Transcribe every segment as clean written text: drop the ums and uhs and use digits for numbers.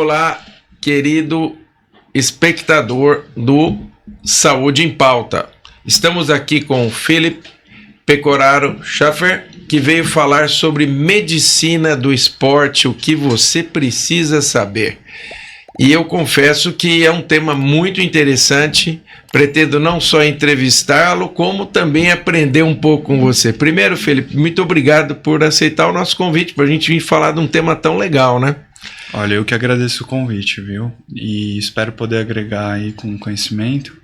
Olá, querido espectador do Saúde em Pauta. Estamos aqui com o Philip Pecoraro Schaffer, que veio falar sobre medicina do esporte, o que você precisa saber. E eu confesso que é um tema muito interessante. Pretendo não só entrevistá-lo, como também aprender um pouco com você. Primeiro, Felipe, muito obrigado por aceitar o nosso convite para a gente vir falar de um tema tão legal, né? Olha, eu que agradeço o convite, viu? E espero poder agregar aí com conhecimento.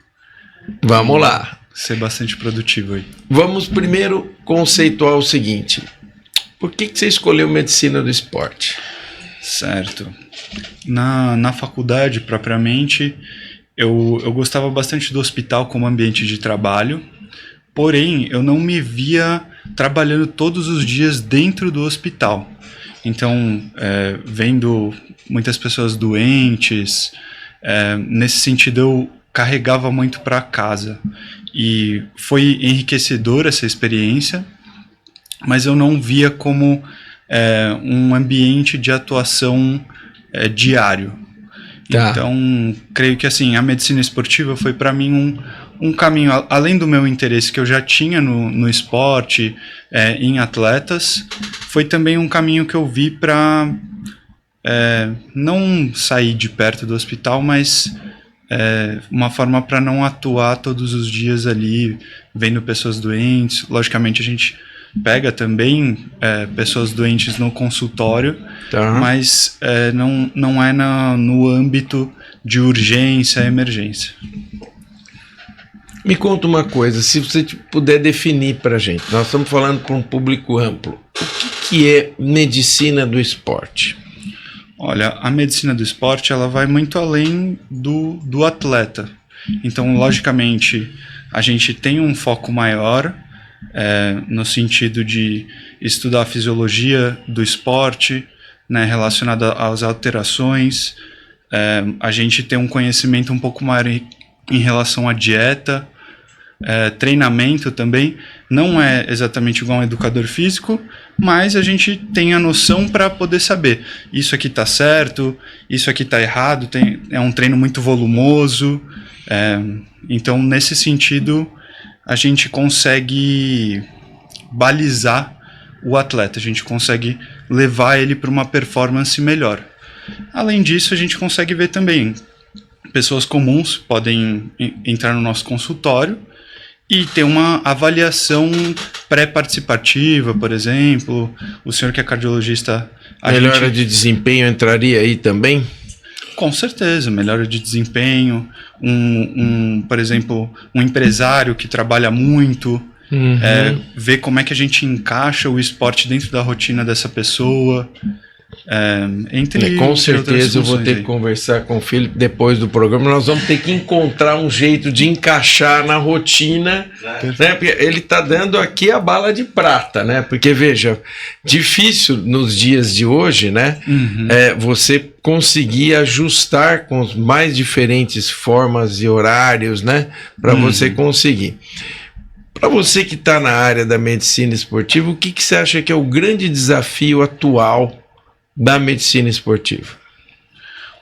Vamos lá. Ser bastante produtivo aí. Vamos primeiro conceituar o seguinte. Por que você escolheu medicina do esporte? Certo. Na faculdade, propriamente, eu gostava bastante do hospital como ambiente de trabalho, porém, eu não me via trabalhando todos os dias dentro do hospital. Então, vendo muitas pessoas doentes, nesse sentido eu carregava muito para casa. E foi enriquecedora essa experiência, mas eu não via como um ambiente de atuação diário. Tá. Então, creio que assim, a medicina esportiva foi para mim um caminho, além do meu interesse que eu já tinha no esporte, em atletas, foi também um caminho que eu vi para não sair de perto do hospital, mas uma forma para não atuar todos os dias ali, vendo pessoas doentes. Logicamente a gente pega também pessoas doentes no consultório, tá. Mas não é no âmbito de urgência, emergência. Me conta uma coisa, se você puder definir para a gente, nós estamos falando para um público amplo, o que é medicina do esporte? Olha, a medicina do esporte ela vai muito além do atleta. Então, logicamente, a gente tem um foco maior no sentido de estudar a fisiologia do esporte, né, relacionada às alterações. A gente tem um conhecimento um pouco maior em relação à dieta, treinamento também. Não é exatamente igual um educador físico, mas a gente tem a noção para poder saber isso aqui está certo, isso aqui está errado, é um treino muito volumoso. Então, nesse sentido, a gente consegue balizar o atleta, a gente consegue levar ele para uma performance melhor. Além disso, a gente consegue ver também pessoas comuns podem entrar no nosso consultório e ter uma avaliação pré-participativa, por exemplo. O senhor que é cardiologista... Melhora de desempenho entraria aí também? Com certeza, melhora de desempenho. Por exemplo, um empresário que trabalha muito, ver como é que a gente encaixa o esporte dentro da rotina dessa pessoa. Com certeza eu vou ter que conversar com o Felipe depois do programa. Nós vamos ter que encontrar um jeito de encaixar na rotina, né? Porque ele está dando aqui a bala de prata, né? Porque veja, difícil nos dias de hoje, né? Você conseguir ajustar com as mais diferentes formas e horários, né? Para você conseguir. Para você que está na área da medicina esportiva, o que você acha que é o grande desafio atual da medicina esportiva?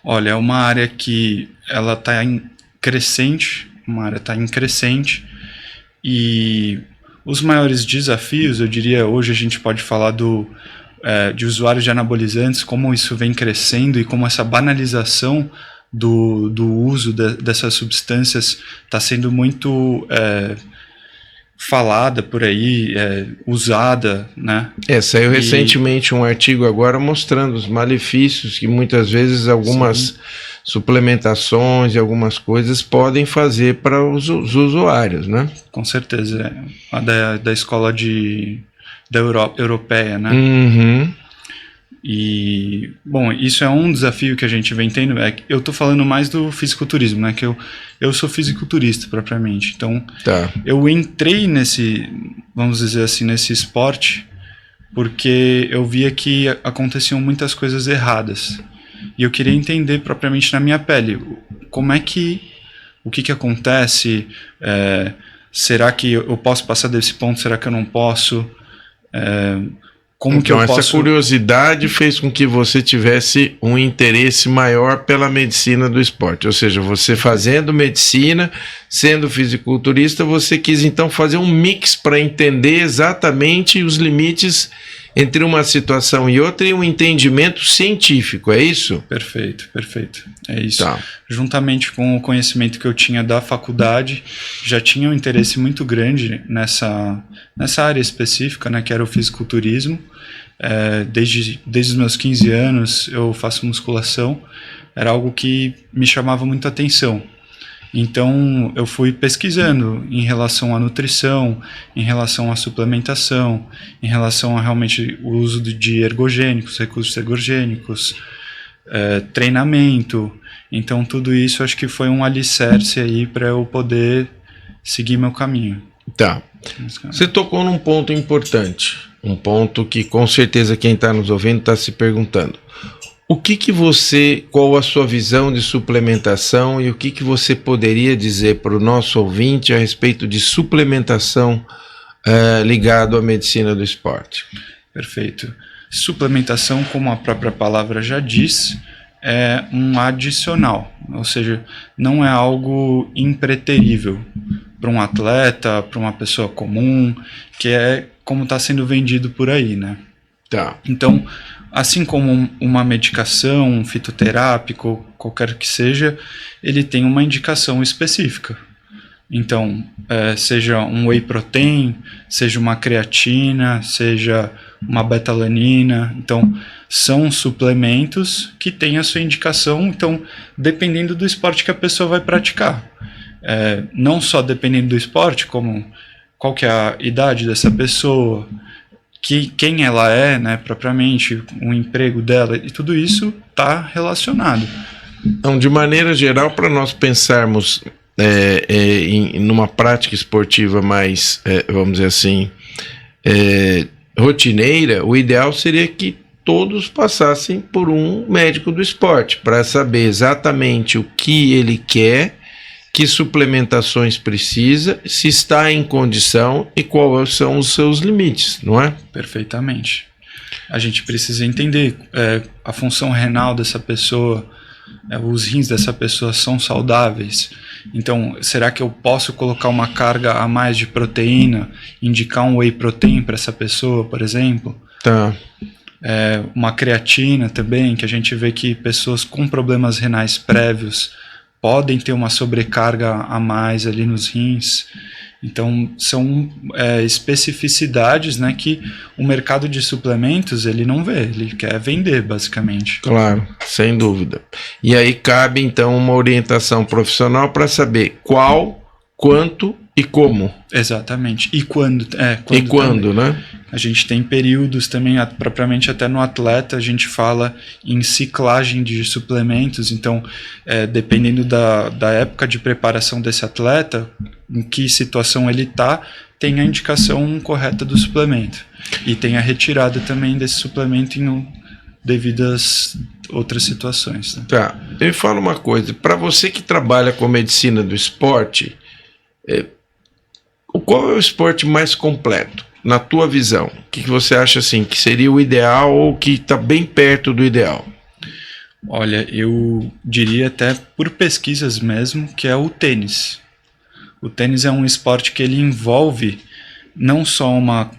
Olha, é uma área que ela está em crescente, e os maiores desafios, eu diria, hoje a gente pode falar de usuários de anabolizantes, como isso vem crescendo e como essa banalização do uso dessas substâncias está sendo muito falada por aí, usada, né? Saiu recentemente um artigo agora mostrando os malefícios que muitas vezes algumas suplementações e algumas coisas podem fazer para os usuários, né? Com certeza, a da escola da Europeia, né? E, bom, isso é um desafio que a gente vem tendo. Eu estou falando mais do fisiculturismo, né? Que eu sou fisiculturista propriamente. Então, eu entrei vamos dizer assim, nesse esporte porque eu via que aconteciam muitas coisas erradas. E eu queria entender propriamente na minha pele o que acontece. Será que eu posso passar desse ponto? Será que eu não posso? como então, que eu posso... essa curiosidade fez com que você tivesse um interesse maior pela medicina do esporte. Ou seja, você fazendo medicina, sendo fisiculturista, você quis então fazer um mix para entender exatamente os limites entre uma situação e outra e um entendimento científico, é isso? Perfeito, perfeito. É isso. Tá. Juntamente com o conhecimento que eu tinha da faculdade, já tinha um interesse muito grande nessa área específica, né, que era o fisiculturismo. Desde os meus 15 anos eu faço musculação, era algo que me chamava muito a atenção. Então eu fui pesquisando em relação à nutrição, em relação à suplementação, em relação a realmente o uso de ergogênicos, recursos ergogênicos, treinamento. Então tudo isso acho que foi um alicerce aí para eu poder seguir meu caminho. Tá. Você tocou num ponto importante, um ponto que com certeza quem está nos ouvindo está se perguntando. Qual a sua visão de suplementação e o que você poderia dizer para o nosso ouvinte a respeito de suplementação ligado à medicina do esporte? Perfeito. Suplementação, como a própria palavra já diz, é um adicional, ou seja, não é algo impreterível para um atleta, para uma pessoa comum, que é como está sendo vendido por aí, né? Tá. Então, assim como uma medicação, um fitoterápico, qualquer que seja, ele tem uma indicação específica. Então, seja um whey protein, seja uma creatina, seja uma betalanina. Então, são suplementos que têm a sua indicação, então, dependendo do esporte que a pessoa vai praticar. Não só dependendo do esporte, como qual que é a idade dessa pessoa, quem ela é, né, propriamente, o emprego dela, e tudo isso está relacionado. Então, de maneira geral, para nós pensarmos numa prática esportiva mais, vamos dizer assim, rotineira, o ideal seria que todos passassem por um médico do esporte, para saber exatamente o que ele quer, que suplementações precisa, se está em condição e quais são os seus limites, não é? Perfeitamente. A gente precisa entender a função renal dessa pessoa, os rins dessa pessoa são saudáveis. Então, será que eu posso colocar uma carga a mais de proteína, indicar um whey protein para essa pessoa, por exemplo? Tá. Uma creatina também, que a gente vê que pessoas com problemas renais prévios podem ter uma sobrecarga a mais ali nos rins. Então, são especificidades, né, que o mercado de suplementos ele não vê, ele quer vender, basicamente. Claro, sem dúvida. E aí cabe, então, uma orientação profissional para saber qual, quanto e como. Exatamente. E quando. Quando, né? A gente tem períodos também, propriamente até no atleta, a gente fala em ciclagem de suplementos. Então, dependendo da época de preparação desse atleta, em que situação ele está, tem a indicação correta do suplemento. E tem a retirada também desse suplemento em devidas outras situações. Né? Tá. Me fala uma coisa. Para você que trabalha com medicina do esporte, qual é o esporte mais completo, na tua visão? O que você acha assim, que seria o ideal ou que está bem perto do ideal? Olha, eu diria até por pesquisas mesmo que é o tênis. O tênis é um esporte que ele envolve não só uma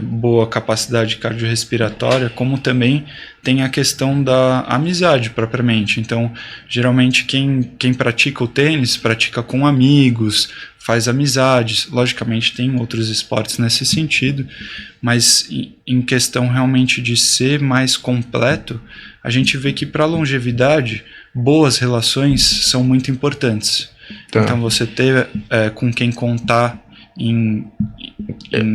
boa capacidade cardiorrespiratória, como também tem a questão da amizade propriamente. Então, geralmente quem pratica o tênis pratica com amigos, faz amizades. Logicamente tem outros esportes nesse sentido, mas em questão realmente de ser mais completo, a gente vê que para a longevidade, boas relações são muito importantes. Tá. Então você ter com quem contar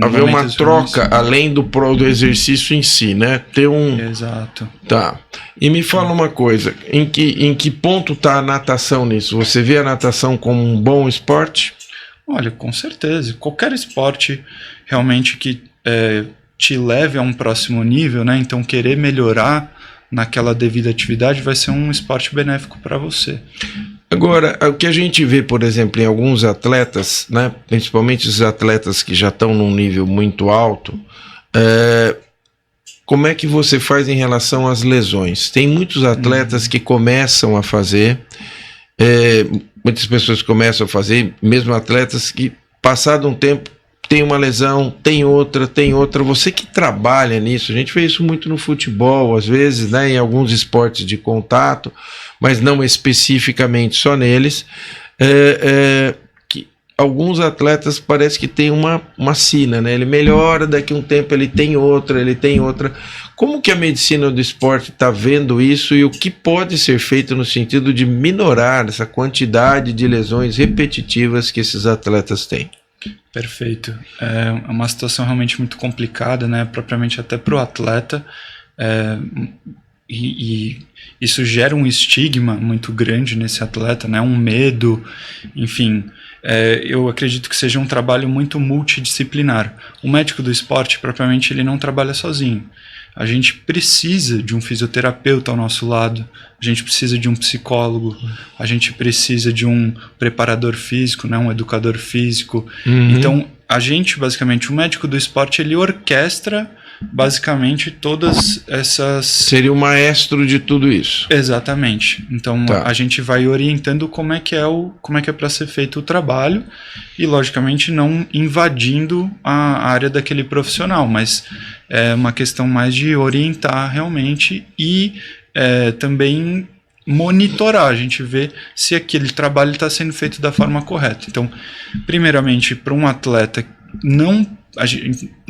haver uma troca além do exercício em si, né? Ter um... Exato. Tá. E me fala uma coisa, em que ponto está a natação nisso? Você vê a natação como um bom esporte? Olha, com certeza. Qualquer esporte realmente que te leve a um próximo nível, né? Então querer melhorar naquela devida atividade vai ser um esporte benéfico para você. Agora, o que a gente vê, por exemplo, em alguns atletas, né, principalmente os atletas que já estão num nível muito alto, como é que você faz em relação às lesões? Tem muitos atletas que começam a fazer, muitas pessoas começam a fazer, mesmo atletas que, passado um tempo, tem uma lesão, tem outra. Você que trabalha nisso, a gente vê isso muito no futebol, às vezes, né, em alguns esportes de contato, mas não especificamente só neles, que alguns atletas parece que tem uma sina, né? Ele melhora, daqui a um tempo ele tem outra. Como que a medicina do esporte está vendo isso e o que pode ser feito no sentido de minorar essa quantidade de lesões repetitivas que esses atletas têm? Perfeito. É uma situação realmente muito complicada, né? Propriamente até para o atleta. E isso gera um estigma muito grande nesse atleta, né? Um medo, enfim. Eu acredito que seja um trabalho muito multidisciplinar. O médico do esporte, propriamente, ele não trabalha sozinho. A gente precisa de um fisioterapeuta ao nosso lado, a gente precisa de um psicólogo, a gente precisa de um preparador físico, né, um educador físico. Então, a gente, basicamente, o médico do esporte, ele orquestra, basicamente, todas essas... Seria o maestro de tudo isso. Exatamente. Então, a gente vai orientando como é que é para ser feito o trabalho e, logicamente, não invadindo a área daquele profissional, mas é uma questão mais de orientar realmente e também monitorar, a gente vê se aquele trabalho está sendo feito da forma correta. Então, primeiramente, para um atleta a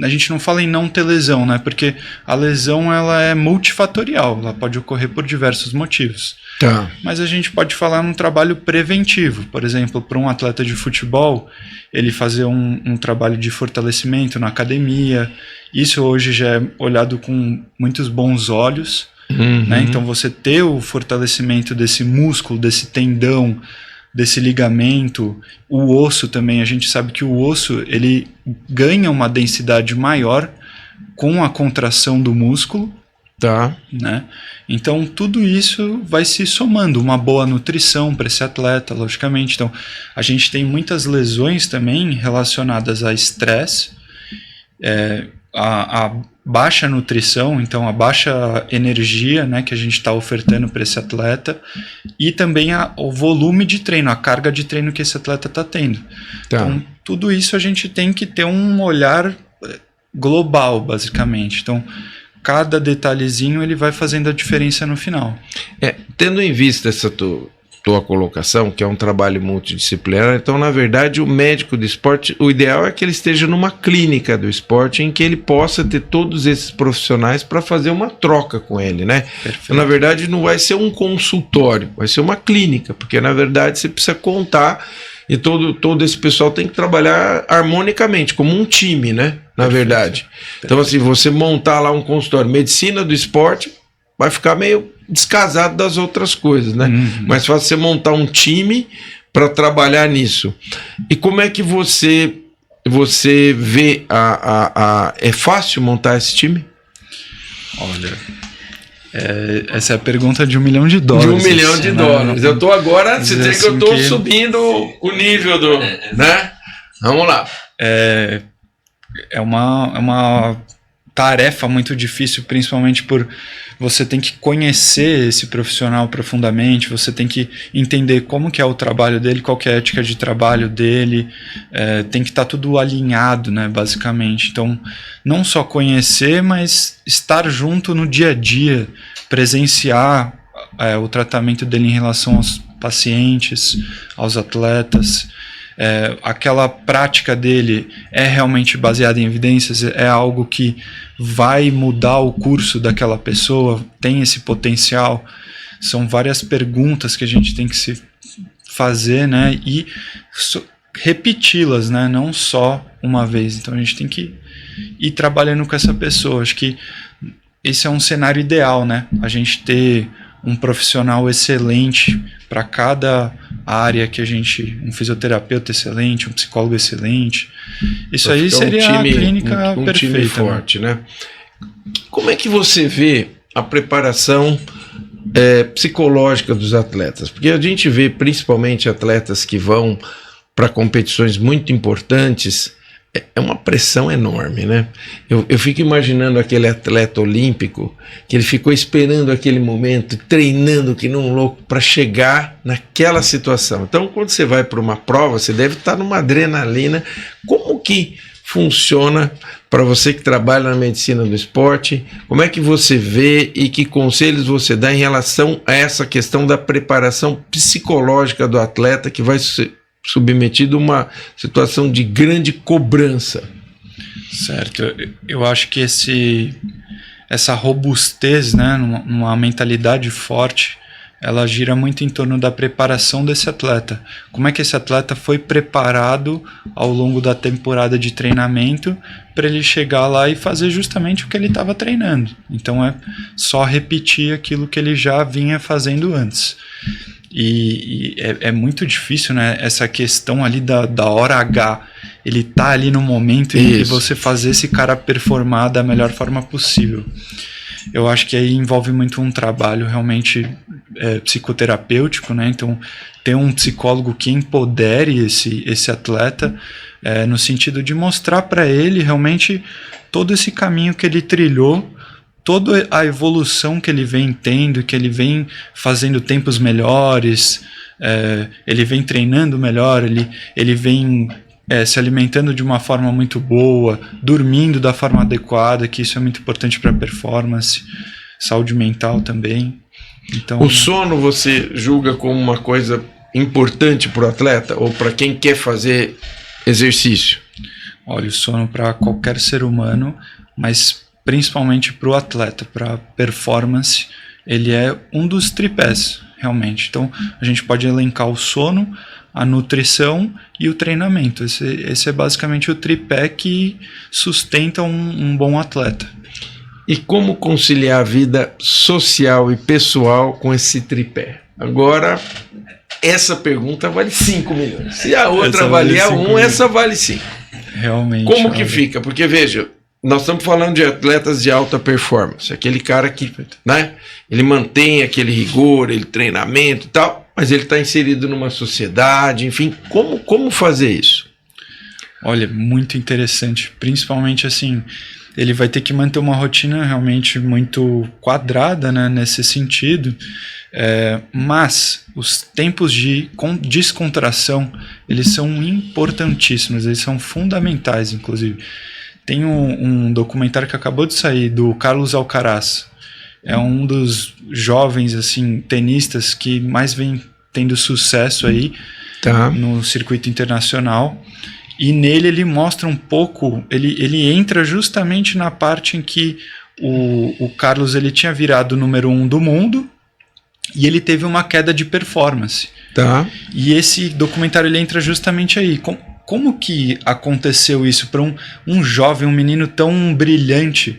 gente não fala em não ter lesão, né? Porque a lesão ela é multifatorial, ela pode ocorrer por diversos motivos. Tá. Mas a gente pode falar num trabalho preventivo, por exemplo, para um atleta de futebol, ele fazer um trabalho de fortalecimento na academia. Isso hoje já é olhado com muitos bons olhos, né? Então você ter o fortalecimento desse músculo, desse tendão, desse ligamento, o osso também, a gente sabe que o osso ele ganha uma densidade maior com a contração do músculo, tá, né? Então tudo isso vai se somando, uma boa nutrição para esse atleta, logicamente. Então a gente tem muitas lesões também relacionadas a estresse, a baixa nutrição, então a baixa energia, né, que a gente está ofertando para esse atleta e também o volume de treino, a carga de treino que esse atleta está tendo. Tá. Então tudo isso a gente tem que ter um olhar global, basicamente. Então cada detalhezinho ele vai fazendo a diferença no final. Tendo em vista essa tua colocação, que é um trabalho multidisciplinar, então, na verdade, o médico do esporte, o ideal é que ele esteja numa clínica do esporte em que ele possa ter todos esses profissionais para fazer uma troca com ele, né? Então, na verdade, não vai ser um consultório, vai ser uma clínica, porque, na verdade, você precisa contar e todo esse pessoal tem que trabalhar harmonicamente, como um time, né? Na verdade. Então, assim, você montar lá um consultório, medicina do esporte, vai ficar meio descasado das outras coisas, né? Mais fácil você montar um time para trabalhar nisso. E como é que você vê é fácil montar esse time? Olha, essa é a pergunta de $1 milhão. De $1 milhão. Eu tô agora, você tem que eu tô subindo o nível do, né? Vamos lá. É uma tarefa muito difícil, principalmente por você tem que conhecer esse profissional profundamente, você tem que entender como que é o trabalho dele, qual que é a ética de trabalho dele, tem que estar tudo alinhado, né, basicamente. Então, não só conhecer, mas estar junto no dia a dia, presenciar o tratamento dele em relação aos pacientes, aos atletas. Aquela prática dele é realmente baseada em evidências, é algo que vai mudar o curso daquela pessoa, tem esse potencial. São várias perguntas que a gente tem que se fazer, né, e repeti-las, né, não só uma vez. Então a gente tem que ir trabalhando com essa pessoa. Acho que esse é um cenário ideal, né, a gente ter um profissional excelente para cada área que a gente, um fisioterapeuta excelente, um psicólogo excelente. Isso aí seria a clínica perfeita. Time forte, né? Como é que você vê a preparação psicológica dos atletas? Porque a gente vê principalmente atletas que vão para competições muito importantes, é uma pressão enorme, né? Eu fico imaginando aquele atleta olímpico que ele ficou esperando aquele momento, treinando que não louco para chegar naquela situação. Então, quando você vai para uma prova, você deve estar numa adrenalina. Como que funciona para você que trabalha na medicina do esporte? Como é que você vê e que conselhos você dá em relação a essa questão da preparação psicológica do atleta que vai ser submetido a uma situação de grande cobrança? Certo, eu acho que essa robustez, né, numa mentalidade forte, ela gira muito em torno da preparação desse atleta. Como é que esse atleta foi preparado ao longo da temporada de treinamento para ele chegar lá e fazer justamente o que ele estava treinando. Então é só repetir aquilo que ele já vinha fazendo antes. E é muito difícil, né? Essa questão ali da hora H. Ele tá ali no momento em que você fazer esse cara performar da melhor forma possível. Eu acho que aí envolve muito um trabalho realmente psicoterapêutico, né? Então, ter um psicólogo que empodere esse atleta no sentido de mostrar para ele realmente todo esse caminho que ele trilhou, toda a evolução que ele vem tendo, que ele vem fazendo tempos melhores, ele vem treinando melhor, ele vem se alimentando de uma forma muito boa, dormindo da forma adequada, que isso é muito importante para a performance, saúde mental também. Então, o sono você julga como uma coisa importante para o atleta ou para quem quer fazer exercício? Olha, o sono para qualquer ser humano, mas principalmente para o atleta, para a performance, ele é um dos tripés, realmente. Então, a gente pode elencar o sono, a nutrição e o treinamento. Esse é basicamente o tripé que sustenta um bom atleta. E como conciliar a vida social e pessoal com esse tripé? Agora, essa pergunta vale 5 milhões. Se a outra valia 1, essa vale 5. Realmente. Como que fica? Porque, veja, nós estamos falando de atletas de alta performance, aquele cara que, né, ele mantém aquele rigor, ele treinamento e tal, mas ele está inserido numa sociedade, enfim, como fazer isso? Olha, muito interessante, principalmente assim, ele vai ter que manter uma rotina realmente muito quadrada, né, nesse sentido, mas os tempos de descontração, eles são importantíssimos, eles são fundamentais, inclusive. Tem um documentário que acabou de sair, do Carlos Alcaraz. É um dos jovens assim, tenistas que mais vem tendo sucesso aí no circuito internacional. E nele ele mostra um pouco, ele entra justamente na parte em que o Carlos ele tinha virado o número 1 do mundo e ele teve uma queda de performance. E esse documentário ele entra justamente aí. Como que aconteceu isso para um jovem, um menino tão brilhante,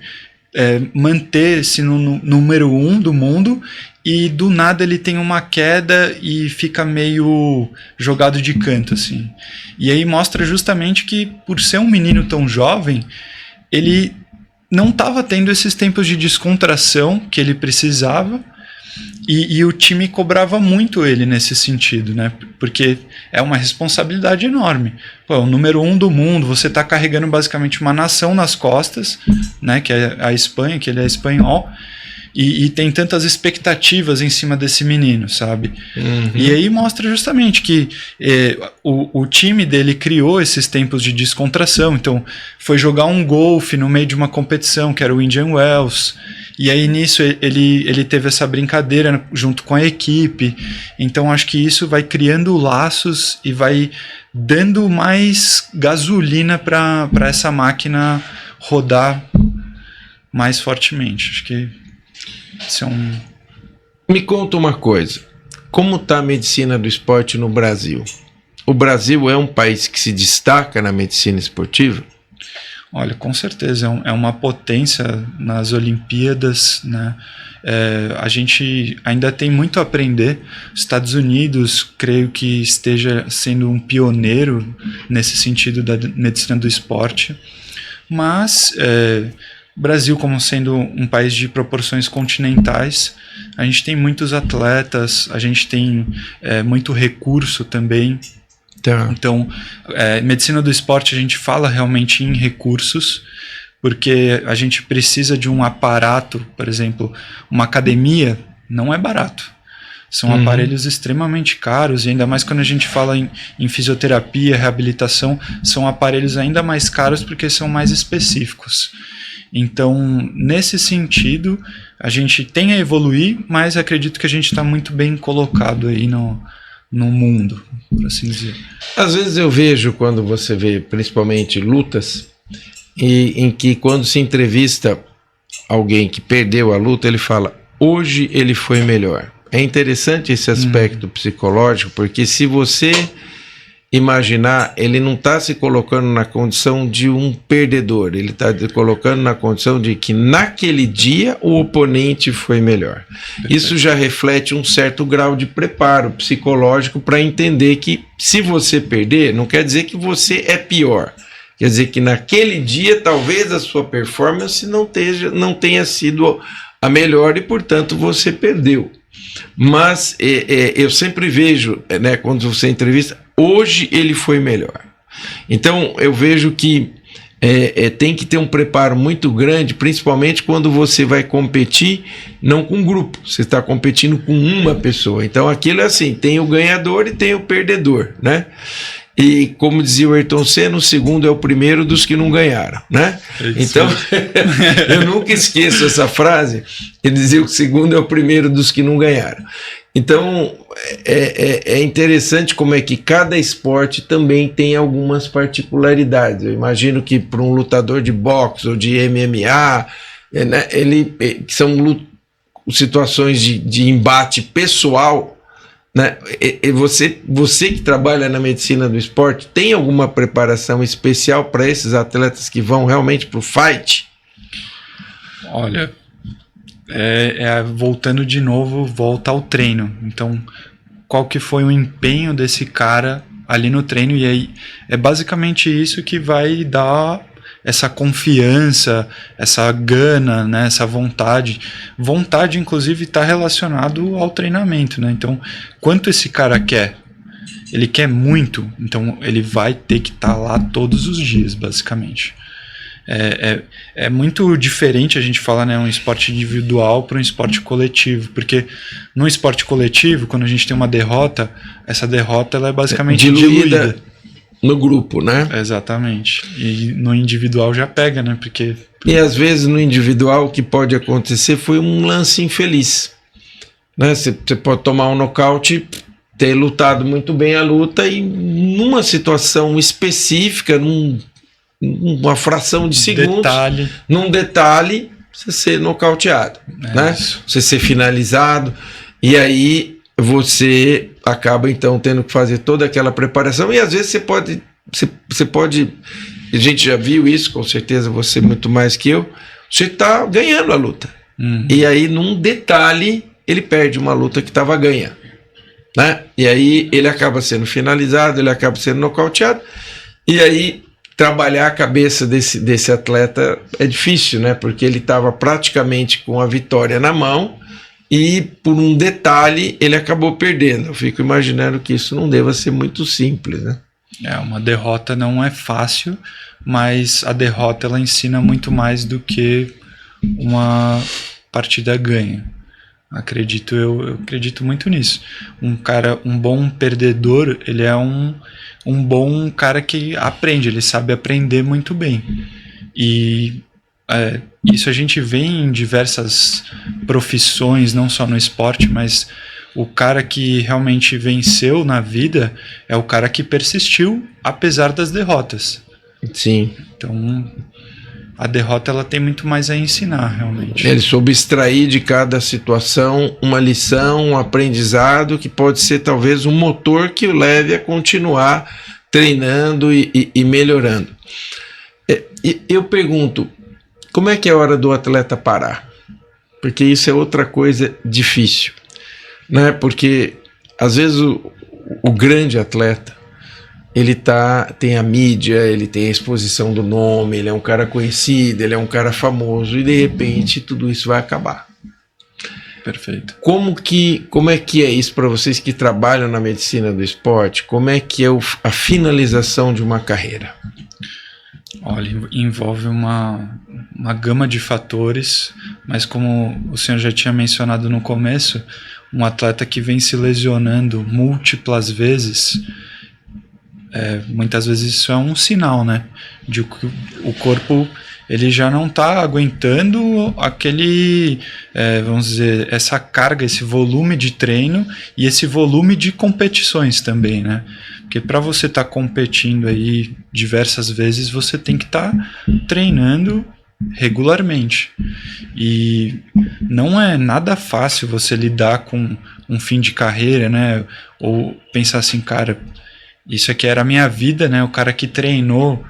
manter-se no número 1 do mundo e do nada ele tem uma queda e fica meio jogado de canto, assim. E aí mostra justamente que, por ser um menino tão jovem, ele não estava tendo esses tempos de descontração que ele precisava. E o time cobrava muito ele nesse sentido, né? Porque é uma responsabilidade enorme. Pô, o número 1 do mundo, você está carregando basicamente uma nação nas costas, né? Que é a Espanha, que ele é espanhol, e tem tantas expectativas em cima desse menino, sabe? Uhum. E aí mostra justamente que o time dele criou esses tempos de descontração. Então, foi jogar um golfe no meio de uma competição, que era o Indian Wells. E aí nisso ele teve essa brincadeira junto com a equipe. Então acho que isso vai criando laços e vai dando mais gasolina para essa máquina rodar mais fortemente. Acho que isso é um... Me conta uma coisa. Como está a medicina do esporte no Brasil? O Brasil é um país que se destaca na medicina esportiva? Olha, com certeza, é uma potência nas Olimpíadas, né? A gente ainda tem muito a aprender. Os Estados Unidos, creio que esteja sendo um pioneiro nesse sentido da medicina do esporte, mas o Brasil, como sendo um país de proporções continentais, a gente tem muitos atletas, a gente tem muito recurso também. Tá. Então, medicina do esporte, a gente fala realmente em recursos, porque a gente precisa de um aparato, por exemplo, uma academia não é barato. São aparelhos extremamente caros, e ainda mais quando a gente fala em fisioterapia, reabilitação, são aparelhos ainda mais caros porque são mais específicos. Então, nesse sentido, a gente tem a evoluir, mas acredito que a gente está muito bem colocado aí no mundo, por assim dizer. Às vezes eu vejo, quando você vê principalmente lutas, em que quando se entrevista alguém que perdeu a luta, ele fala, hoje ele foi melhor. É interessante esse aspecto psicológico, porque se você imaginar, ele não está se colocando na condição de um perdedor, ele está se colocando na condição de que naquele dia o oponente foi melhor. Perfeito. Isso já reflete um certo grau de preparo psicológico para entender que se você perder, não quer dizer que você é pior. Quer dizer que naquele dia talvez a sua performance não tenha sido a melhor e, portanto, você perdeu. Mas eu sempre vejo, né, quando você entrevista, hoje ele foi melhor. Então eu vejo que tem que ter um preparo muito grande, principalmente quando você vai competir não com um grupo, você está competindo com uma pessoa. Então aquilo é assim, tem o ganhador e tem o perdedor, né? E como dizia o Ayrton Senna, o segundo é o primeiro dos que não ganharam, né? Então, eu nunca esqueço essa frase, ele dizia que o segundo é o primeiro dos que não ganharam. Então, é interessante como é que cada esporte também tem algumas particularidades. Eu imagino que para um lutador de boxe ou de MMA, né, que são situações de embate pessoal, né? Você que trabalha na medicina do esporte, tem alguma preparação especial para esses atletas que vão realmente para o fight? Olha, voltando de novo, volta ao treino. Então, qual que foi o empenho desse cara ali no treino? E aí é basicamente isso que vai dar essa confiança, essa gana, né, essa vontade. Vontade, inclusive, está relacionado ao treinamento, né? Então, quanto esse cara quer? Ele quer muito, então ele vai ter que estar lá todos os dias, basicamente. É muito diferente a gente falar, né, um esporte individual para um esporte coletivo, porque no esporte coletivo, quando a gente tem uma derrota, essa derrota ela é basicamente diluída no grupo, né? Exatamente. E no individual já pega, né? Porque... E às vezes no individual o que pode acontecer foi um lance infeliz, né? Você pode tomar um nocaute, ter lutado muito bem a luta e numa situação específica, numa fração de segundos, num detalhe, você ser nocauteado, né? Você ser finalizado, e aí você acaba então tendo que fazer toda aquela preparação, e às vezes você pode, a gente já viu isso, com certeza você muito mais que eu, você está ganhando a luta, e aí num detalhe ele perde uma luta que estava ganha, né? E aí ele acaba sendo finalizado, ele acaba sendo nocauteado, e aí trabalhar a cabeça desse atleta é difícil, né? Porque ele estava praticamente com a vitória na mão e por um detalhe ele acabou perdendo. Eu fico imaginando que isso não deva ser muito simples, né? Uma derrota não é fácil, mas a derrota ela ensina muito mais do que uma partida ganha. Eu acredito muito nisso. Um bom perdedor, ele é um bom cara que aprende, ele sabe aprender muito bem. E isso a gente vê em diversas profissões, não só no esporte, mas o cara que realmente venceu na vida é o cara que persistiu apesar das derrotas. Sim. Então, a derrota ela tem muito mais a ensinar, realmente. Ele soube extrair de cada situação uma lição, um aprendizado que pode ser talvez um motor que o leve a continuar treinando e melhorando. Eu pergunto, como é que é a hora do atleta parar? Porque isso é outra coisa difícil, né? Porque às vezes o grande atleta, ele tem a mídia, ele tem a exposição do nome, ele é um cara conhecido, ele é um cara famoso, e de repente tudo isso vai acabar. Perfeito. Como é que é isso para vocês que trabalham na medicina do esporte? Como é que é a finalização de uma carreira? Olha, envolve uma gama de fatores, mas como o senhor já tinha mencionado no começo, um atleta que vem se lesionando múltiplas vezes, muitas vezes isso é um sinal, né, de que o corpo ele já não está aguentando aquele, vamos dizer, essa carga, esse volume de treino e esse volume de competições também, né? Porque para você estar competindo aí diversas vezes, você tem que estar treinando regularmente. E não é nada fácil você lidar com um fim de carreira, né? Ou pensar assim, cara, isso aqui era a minha vida, né? O cara que treinou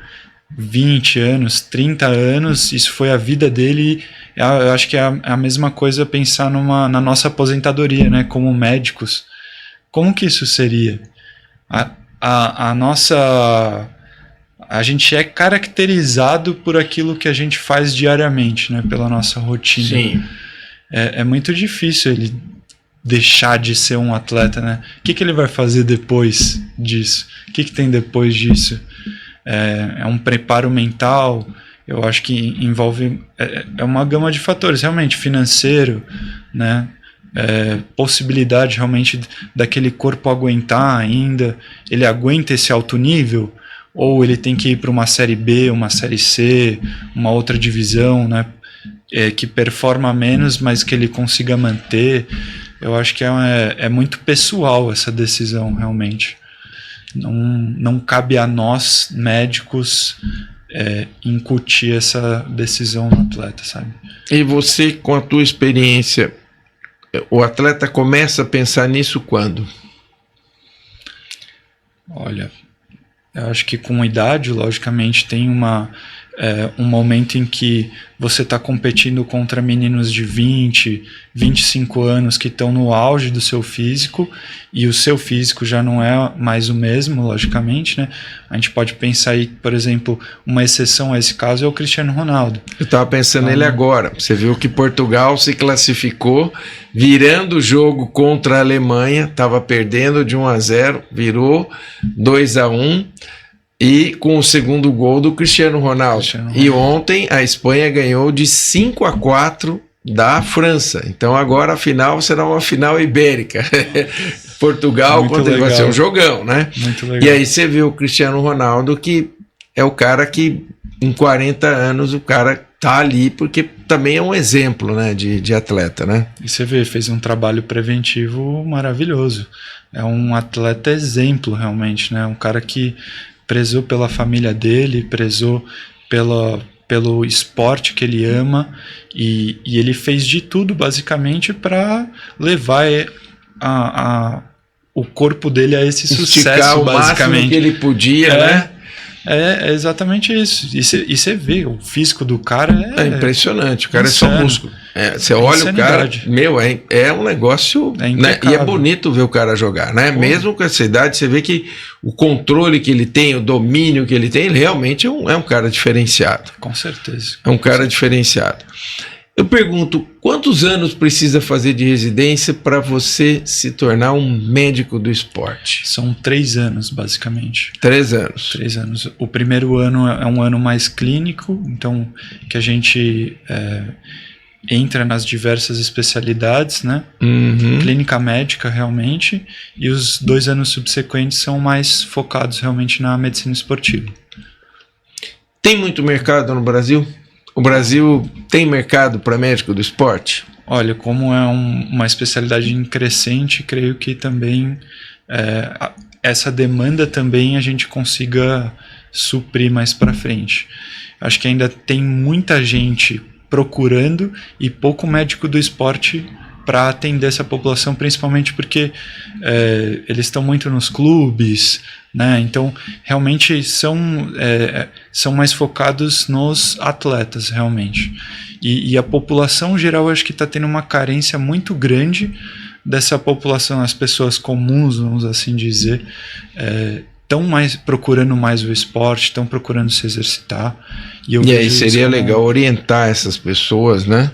20 anos, 30 anos, isso foi a vida dele. Eu acho que é a mesma coisa pensar na nossa aposentadoria, né? Como médicos. Como que isso seria? A gente é caracterizado por aquilo que a gente faz diariamente, né? Pela nossa rotina. Sim. É muito difícil ele deixar de ser um atleta, né? O que ele vai fazer depois disso? O que tem depois disso? É um preparo mental, eu acho que envolve uma gama de fatores, realmente, financeiro, né? Possibilidade realmente daquele corpo aguentar ainda, ele aguenta esse alto nível, ou ele tem que ir para uma série B, uma série C, uma outra divisão, né? Que performa menos, mas que ele consiga manter. Eu acho que é muito pessoal essa decisão, realmente. Não cabe a nós, médicos, incutir essa decisão no atleta, sabe? E você, com a tua experiência, o atleta começa a pensar nisso quando? Olha, eu acho que com idade, logicamente, tem um momento em que você está competindo contra meninos de 20, 25 anos que estão no auge do seu físico, e o seu físico já não é mais o mesmo, logicamente, né? A gente pode pensar aí, por exemplo, uma exceção a esse caso é o Cristiano Ronaldo. Eu estava pensando nele agora. Você viu que Portugal se classificou, virando o jogo contra a Alemanha, estava perdendo de 1-0, virou 2-1, e com o segundo gol do Cristiano Ronaldo. E ontem a Espanha ganhou de 5-4 da França. Então agora a final será uma final ibérica. Portugal contra ele, vai ser um jogão, né? Muito legal. E aí você vê o Cristiano Ronaldo, que é o cara que em 40 anos o cara tá ali, porque também é um exemplo, né, de atleta, né? E você vê, fez um trabalho preventivo maravilhoso. É um atleta exemplo, realmente, né? Um cara que prezou pela família dele, prezou pelo esporte que ele ama, e ele fez de tudo basicamente para levar o corpo dele a esse sucesso, o basicamente. Máximo que ele podia, né? É exatamente isso. E você vê, o físico do cara é impressionante. O cara insano. É só músculo. Você olha o cara, é um negócio, né? E é bonito ver o cara jogar, né? Pô. Mesmo com essa idade, você vê que o controle que ele tem, o domínio que ele tem, ele realmente é um cara diferenciado. Com certeza. É um cara diferenciado. Eu pergunto, quantos anos precisa fazer de residência para você se tornar um médico do esporte? São 3 anos, basicamente. 3 anos. 3 anos. O primeiro ano é um ano mais clínico, então que a gente entra nas diversas especialidades, né? Uhum. Clínica médica, realmente, e os 2 anos subsequentes são mais focados realmente na medicina esportiva. Tem muito mercado no Brasil? O Brasil tem mercado para médico do esporte? Olha, como é uma especialidade em crescente, creio que também essa demanda também a gente consiga suprir mais para frente. Acho que ainda tem muita gente procurando e pouco médico do esporte para atender essa população, principalmente porque eles estão muito nos clubes, né? Então realmente são mais focados nos atletas, realmente, e a população geral acho que está tendo uma carência muito grande dessa população. As pessoas comuns, vamos assim dizer, estão procurando mais o esporte, estão procurando se exercitar, e aí seria legal orientar essas pessoas, né?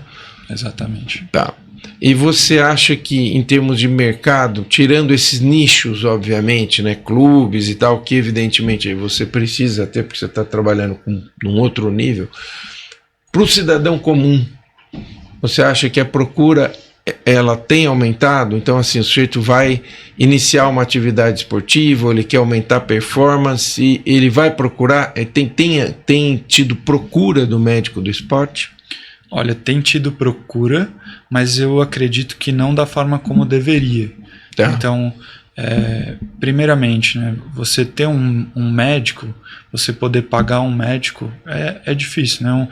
Exatamente. Tá. E você acha que, em termos de mercado, tirando esses nichos, obviamente, né, clubes e tal, que evidentemente você precisa ter, porque você está trabalhando num outro nível, para o cidadão comum, você acha que a procura ela tem aumentado? Então, assim, o sujeito vai iniciar uma atividade esportiva, ele quer aumentar a performance, e ele vai procurar, tem tido procura do médico do esporte? Olha, tem tido procura, mas eu acredito que não da forma como deveria. Tá. Então, primeiramente, né, você ter um médico, você poder pagar um médico é difícil, né?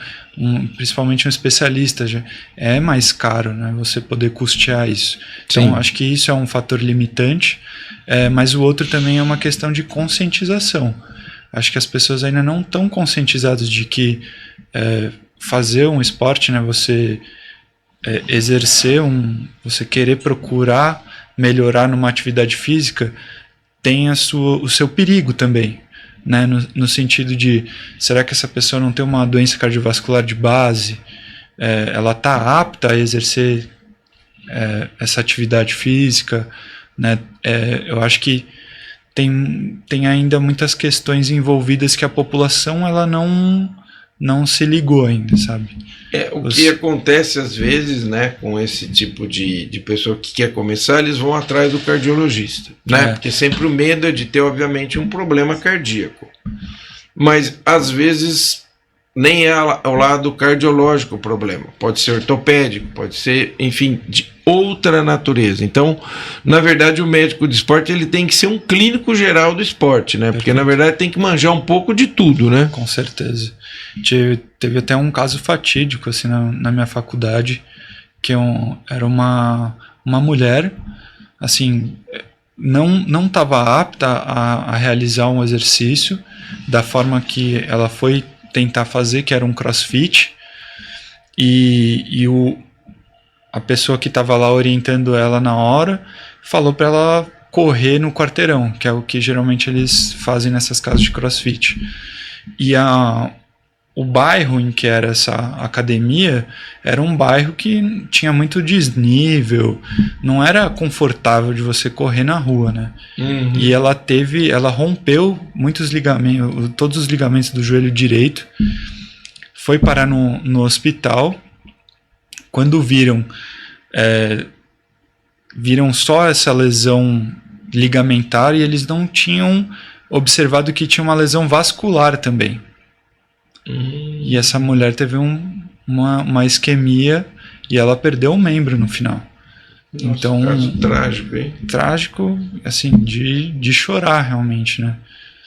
Principalmente um especialista, já é mais caro, né? Você poder custear isso. Então, Sim. acho que isso é um fator limitante, mas o outro também é uma questão de conscientização. Acho que as pessoas ainda não estão conscientizadas de que fazer um esporte, né, você exercer você querer procurar melhorar numa atividade física tem o seu perigo também, né, no sentido de, será que essa pessoa não tem uma doença cardiovascular de base? Ela está apta a exercer essa atividade física, né? Eu acho que tem ainda muitas questões envolvidas que a população ela não se ligou ainda, sabe? Que acontece às vezes, né, com esse tipo de pessoa que quer começar, eles vão atrás do cardiologista, né? Porque sempre o medo é de ter, obviamente, um problema cardíaco. Mas, às vezes, nem é ao lado cardiológico o problema. Pode ser ortopédico, pode ser, enfim, de outra natureza. Então, na verdade, o médico de esporte ele tem que ser um clínico geral do esporte, né? Porque, na verdade, tem que manjar um pouco de tudo, né? Com certeza. Teve até um caso fatídico assim, na minha faculdade, que era uma mulher, assim, não estava apta a realizar um exercício da forma que ela foi tentar fazer, que era um crossfit, e a pessoa que estava lá orientando ela na hora falou para ela correr no quarteirão, que é o que geralmente eles fazem nessas casas de crossfit. E o bairro em que era essa academia era um bairro que tinha muito desnível, não era confortável de você correr na rua, né? Uhum. E ela rompeu muitos ligamentos, todos os ligamentos do joelho direito, foi parar no hospital. Quando viram só essa lesão ligamentar, e eles não tinham observado que tinha uma lesão vascular também. E essa mulher teve uma isquemia e ela perdeu um membro no final. Nossa, então, caso trágico, hein? Trágico, assim, de chorar realmente, né?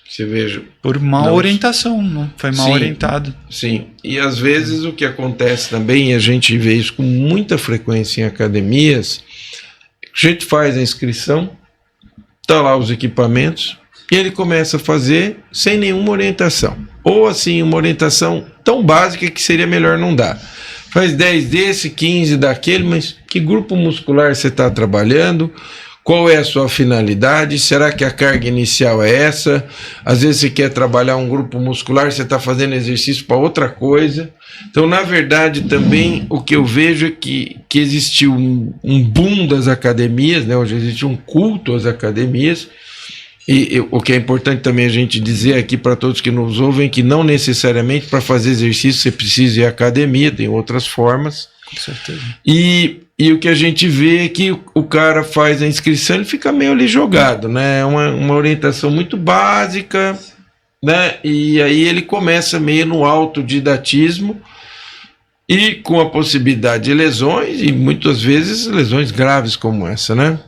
Você veja. Por má orientação, não foi mal orientado. Sim, e às vezes o que acontece também, e a gente vê isso com muita frequência em academias, a gente faz a inscrição, tá lá os equipamentos, e ele começa a fazer sem nenhuma orientação. Ou assim, uma orientação tão básica que seria melhor não dar. Faz 10 desse, 15 daquele, mas que grupo muscular você está trabalhando? Qual é a sua finalidade? Será que a carga inicial é essa? Às vezes você quer trabalhar um grupo muscular, você está fazendo exercício para outra coisa. Então, na verdade, também o que eu vejo é que existiu um boom das academias, né? Hoje existe um culto às academias. E o que é importante também a gente dizer aqui para todos que nos ouvem, que não necessariamente para fazer exercício você precisa ir à academia, tem outras formas. Com certeza. E o que a gente vê é que o cara faz a inscrição, ele fica meio ali jogado, né? É uma orientação muito básica, né? E aí ele começa meio no autodidatismo e com a possibilidade de lesões, e muitas vezes lesões graves como essa, né?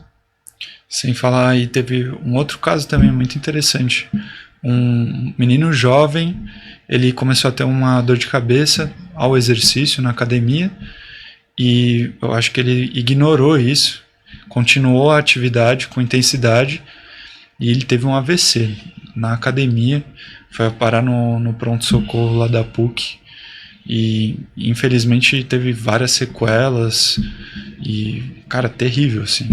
Sem falar, aí teve um outro caso também muito interessante. Um menino jovem, ele começou a ter uma dor de cabeça ao exercício na academia, e eu acho que ele ignorou isso, continuou a atividade com intensidade, e ele teve um AVC na academia, foi parar no pronto-socorro lá da PUC, e infelizmente teve várias sequelas, e, cara, terrível, assim.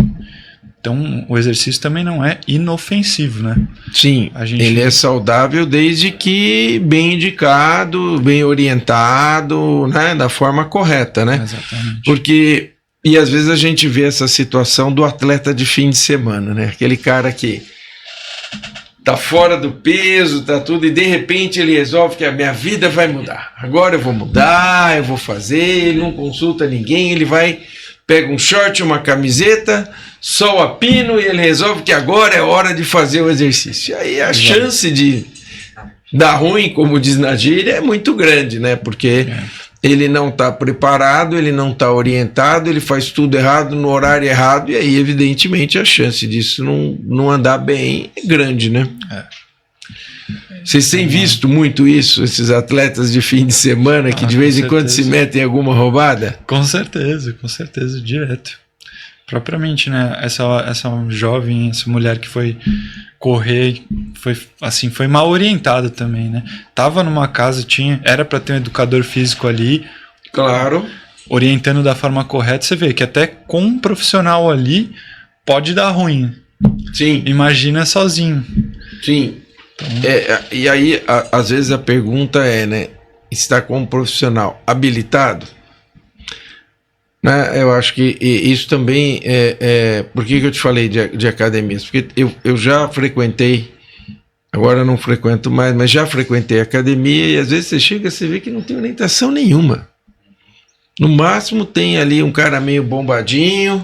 Então, o exercício também não é inofensivo, né? Sim, ele é saudável desde que bem indicado, bem orientado, né? Da forma correta, né? Exatamente. Porque E às vezes a gente vê essa situação do atleta de fim de semana, né? Aquele cara que tá fora do peso, tá tudo, e de repente ele resolve que a minha vida vai mudar. Agora eu vou mudar, eu vou fazer, ele não consulta ninguém, ele vai, pega um short, uma camiseta, sol a pino, e ele resolve que agora é hora de fazer o exercício. E aí a chance de dar ruim, como diz na gíria, é muito grande, né? Porque ele não está preparado, ele não está orientado, ele faz tudo errado no horário errado, e aí, evidentemente, a chance disso não andar bem é grande, né? Vocês têm visto muito isso, esses atletas de fim de semana que de vez em quando se metem em alguma roubada? Com certeza, direto. Propriamente, né? Essa jovem, essa mulher que foi correr, foi mal orientada também, né? Tava numa casa, era para ter um educador físico ali, claro, orientando da forma correta. Você vê que até com um profissional ali pode dar ruim. Sim. Imagina sozinho. Sim. Então, e aí, às vezes a pergunta é, né? Está com um profissional habilitado? Né? Eu acho que isso também por que eu te falei de academias? Porque eu já frequentei, agora não frequento mais, mas já frequentei academia, e às vezes você chega e você vê que não tem orientação nenhuma. No máximo tem ali um cara meio bombadinho,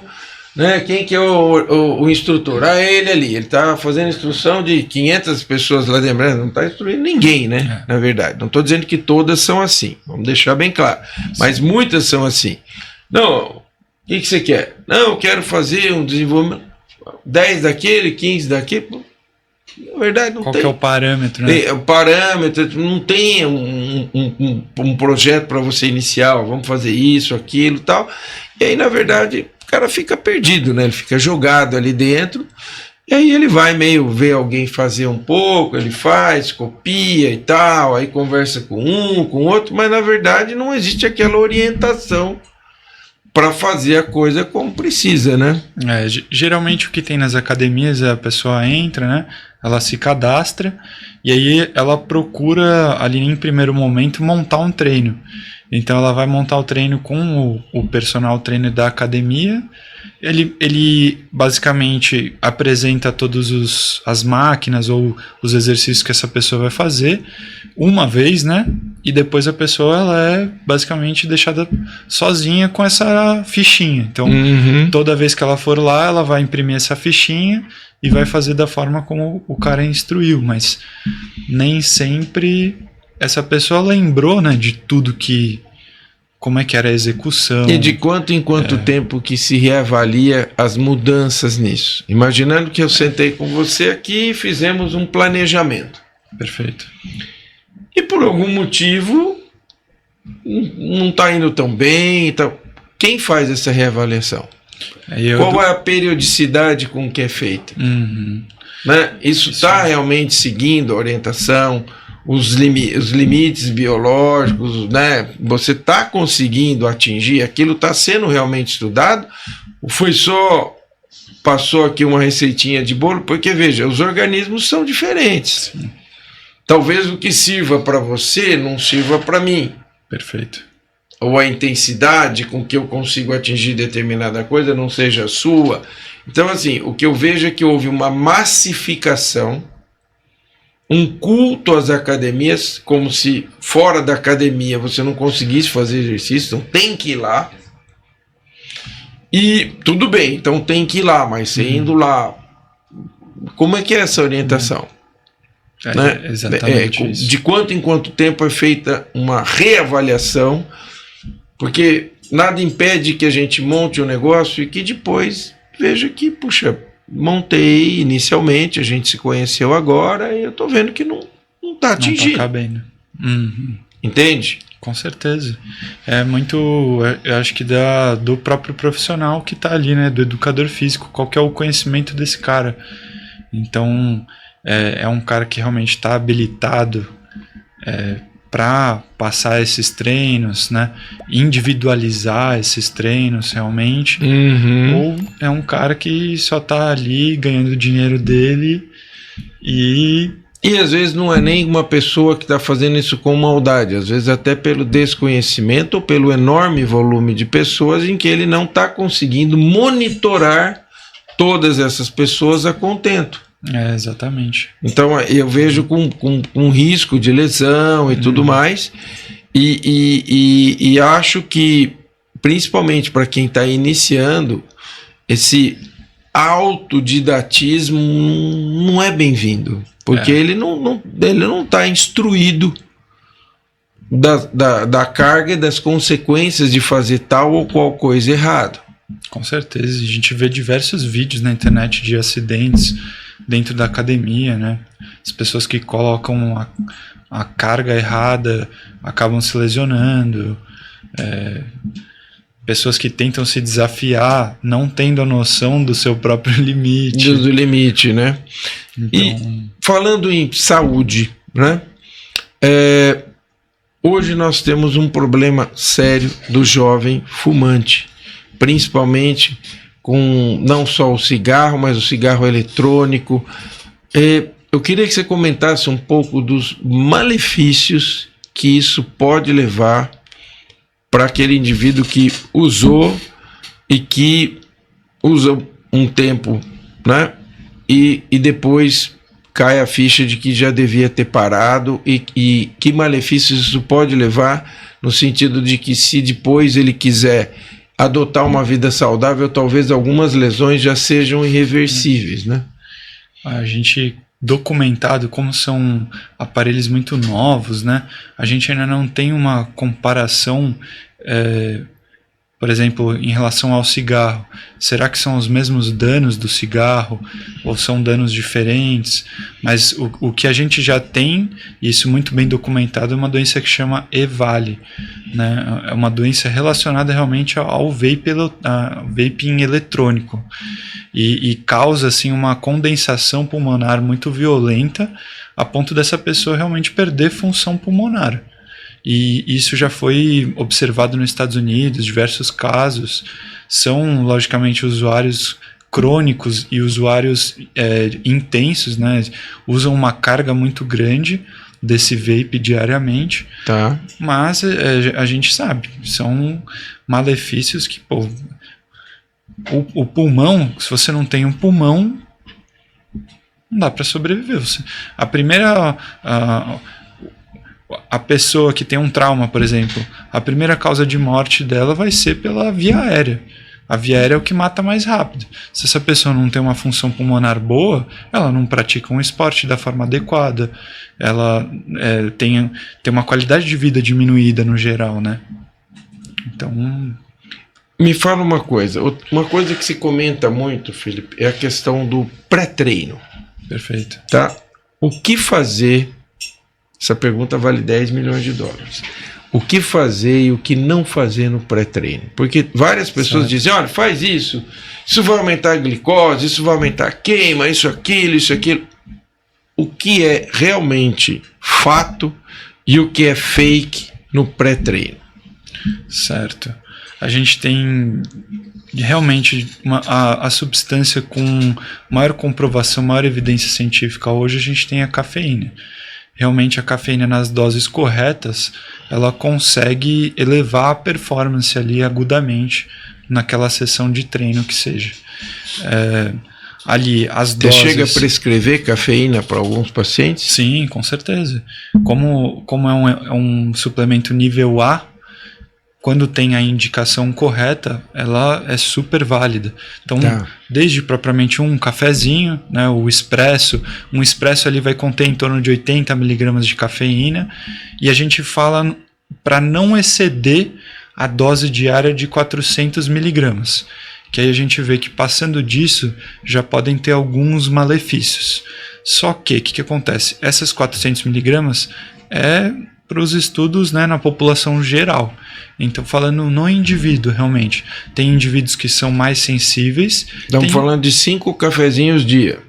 né? Quem que é o instrutor? Ele ali, ele está fazendo instrução de 500 pessoas lá dentro, não está instruindo ninguém, né? Na verdade, não estou dizendo que todas são assim, vamos deixar bem claro, mas muitas são assim. Não, o que você quer? Não, eu quero fazer um desenvolvimento 10 daquele, 15 daquele. Na verdade, não tem. Qual que é o parâmetro, né? O parâmetro, não tem um projeto para você iniciar, vamos fazer isso, aquilo e tal. E aí, na verdade, o cara fica perdido, né? Ele fica jogado ali dentro. E aí ele vai meio ver alguém fazer um pouco, ele faz, copia e tal, aí conversa com um, com outro, mas na verdade não existe aquela orientação para fazer a coisa como precisa, né? Geralmente o que tem nas academias é a pessoa entra, né? Ela se cadastra e aí ela procura ali em primeiro momento montar um treino. Então ela vai montar o treino com o personal trainer da academia. Ele basicamente apresenta todas as máquinas ou os exercícios que essa pessoa vai fazer uma vez, né? E depois a pessoa ela é basicamente deixada sozinha com essa fichinha. Então, toda vez que ela for lá, ela vai imprimir essa fichinha e vai fazer da forma como o cara instruiu. Mas nem sempre essa pessoa lembrou, né, de tudo como é que era a execução. E de quanto em quanto tempo que se reavalia as mudanças nisso? Imaginando que eu sentei com você aqui e fizemos um planejamento. Perfeito. E por algum motivo não está indo tão bem. Então, quem faz essa reavaliação? Qual é a periodicidade com que é feita? Né? Isso está realmente seguindo a orientação? Os limites biológicos, né? Você está conseguindo atingir? Aquilo está sendo realmente estudado? Ou foi só passou aqui uma receitinha de bolo? Porque, veja, os organismos são diferentes. Sim. Talvez o que sirva para você não sirva para mim. Perfeito. Ou a intensidade com que eu consigo atingir determinada coisa não seja a sua. Então, assim, o que eu vejo é que houve uma massificação, um culto às academias, como se fora da academia você não conseguisse fazer exercício, então tem que ir lá. E tudo bem, então tem que ir lá, mas você indo lá, como é que é essa orientação? Né? Exatamente isso. De quanto em quanto tempo é feita uma reavaliação, porque nada impede que a gente monte um negócio e que depois veja que, puxa, montei inicialmente, a gente se conheceu agora e eu tô vendo que não tá atingindo. Não tá cabendo. Entende? Com certeza. É muito, eu acho que do próprio profissional que tá ali, né? Do educador físico, qual que é o conhecimento desse cara. Então, é um cara que realmente está habilitado para passar esses treinos, né? Individualizar esses treinos realmente, ou é um cara que só tá ali ganhando o dinheiro dele e E às vezes não é nem uma pessoa que está fazendo isso com maldade, às vezes até pelo desconhecimento ou pelo enorme volume de pessoas em que ele não está conseguindo monitorar todas essas pessoas a contento. Exatamente. Então eu vejo com risco de lesão e tudo mais, e acho que, principalmente para quem está iniciando, esse autodidatismo não é bem-vindo. Porque ele não está instruído da carga e das consequências de fazer tal ou qual coisa errado. Com certeza. A gente vê diversos vídeos na internet de acidentes dentro da academia, né? As pessoas que colocam a carga errada acabam se lesionando. Pessoas que tentam se desafiar não tendo a noção do seu próprio limite. Do limite, né? Então... E falando em saúde, né? Hoje nós temos um problema sério do jovem fumante, principalmente com não só o cigarro, mas o cigarro eletrônico. Eu queria que você comentasse um pouco dos malefícios que isso pode levar para aquele indivíduo que usou e que usa um tempo, né? E depois cai a ficha de que já devia ter parado, e que malefícios isso pode levar, no sentido de que, se depois ele quiser adotar uma vida saudável, talvez algumas lesões já sejam irreversíveis, né? A gente, documentado, como são aparelhos muito novos, né? A gente ainda não tem uma comparação, por exemplo, em relação ao cigarro. Será que são os mesmos danos do cigarro ou são danos diferentes? Mas o que a gente já tem, e isso muito bem documentado, é uma doença que chama EVALI, né? É uma doença relacionada realmente ao vaping eletrônico, e causa assim uma condensação pulmonar muito violenta, a ponto dessa pessoa realmente perder função pulmonar. E isso já foi observado nos Estados Unidos, diversos casos. São, logicamente, usuários crônicos e usuários intensos, né? Usam uma carga muito grande desse vape diariamente. Tá. Mas a gente sabe, são malefícios que, pô, o pulmão, se você não tem um pulmão, não dá para sobreviver. A pessoa que tem um trauma, por exemplo, a primeira causa de morte dela vai ser pela via aérea. A via aérea é o que mata mais rápido. Se essa pessoa não tem uma função pulmonar boa, ela não pratica um esporte da forma adequada, ela tem uma qualidade de vida diminuída no geral, né? Então... Me fala uma coisa que se comenta muito, Felipe, é a questão do pré-treino. Perfeito. Tá? O que fazer? Essa pergunta vale 10 milhões de dólares. O que fazer e o que não fazer no pré-treino? Porque várias pessoas dizem, olha, faz isso vai aumentar a glicose, isso vai aumentar a queima, isso, aquilo. O que é realmente fato e o que é fake no pré-treino? Certo. A gente tem realmente a substância com maior comprovação, maior evidência científica hoje, a gente tem a cafeína. Realmente a cafeína nas doses corretas, ela consegue elevar a performance ali agudamente naquela sessão de treino que seja. Ali as doses... Você chega a prescrever cafeína para alguns pacientes? Sim, com certeza. Como é um suplemento nível A, quando tem a indicação correta, ela é super válida. Então, desde propriamente um cafezinho, né, o expresso, um expresso ali vai conter em torno de 80 miligramas de cafeína, e a gente fala para não exceder a dose diária de 400 miligramas, que aí a gente vê que passando disso já podem ter alguns malefícios. Só que, o que acontece? Essas 400 miligramas é para os estudos, né, na população geral. Então, falando no indivíduo, realmente. Tem indivíduos que são mais sensíveis. Estamos falando de 5 cafezinhos dia.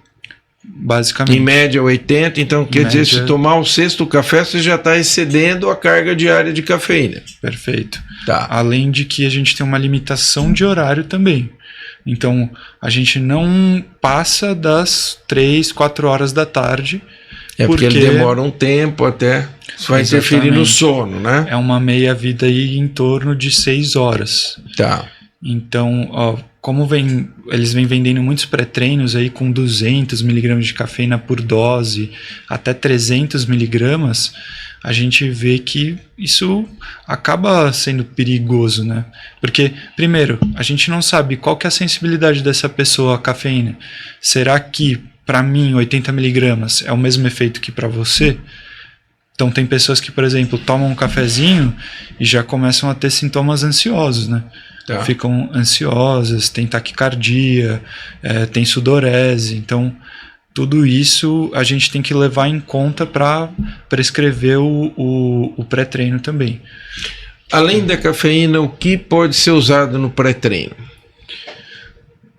Basicamente. Em média 80, então quer dizer, se tomar o 6º café, você já está excedendo a carga diária de cafeína. Perfeito. Tá. Além de que a gente tem uma limitação de horário também. Então, a gente não passa das 3, 4 horas da tarde. porque ele demora um tempo até, isso vai interferir no sono, né? É uma meia-vida aí em torno de 6 horas. Tá. Então, ó, como eles vêm vendendo muitos pré-treinos aí com 200 miligramas de cafeína por dose, até 300 miligramas, a gente vê que isso acaba sendo perigoso, né? Porque, primeiro, a gente não sabe qual que é a sensibilidade dessa pessoa à cafeína. Será que, para mim, 80 miligramas é o mesmo efeito que para você? Então, tem pessoas que, por exemplo, tomam um cafezinho e já começam a ter sintomas ansiosos, né? Tá. Ficam ansiosas, tem taquicardia, tem sudorese. Então, tudo isso a gente tem que levar em conta para prescrever o pré-treino também. Além da cafeína, o que pode ser usado no pré-treino?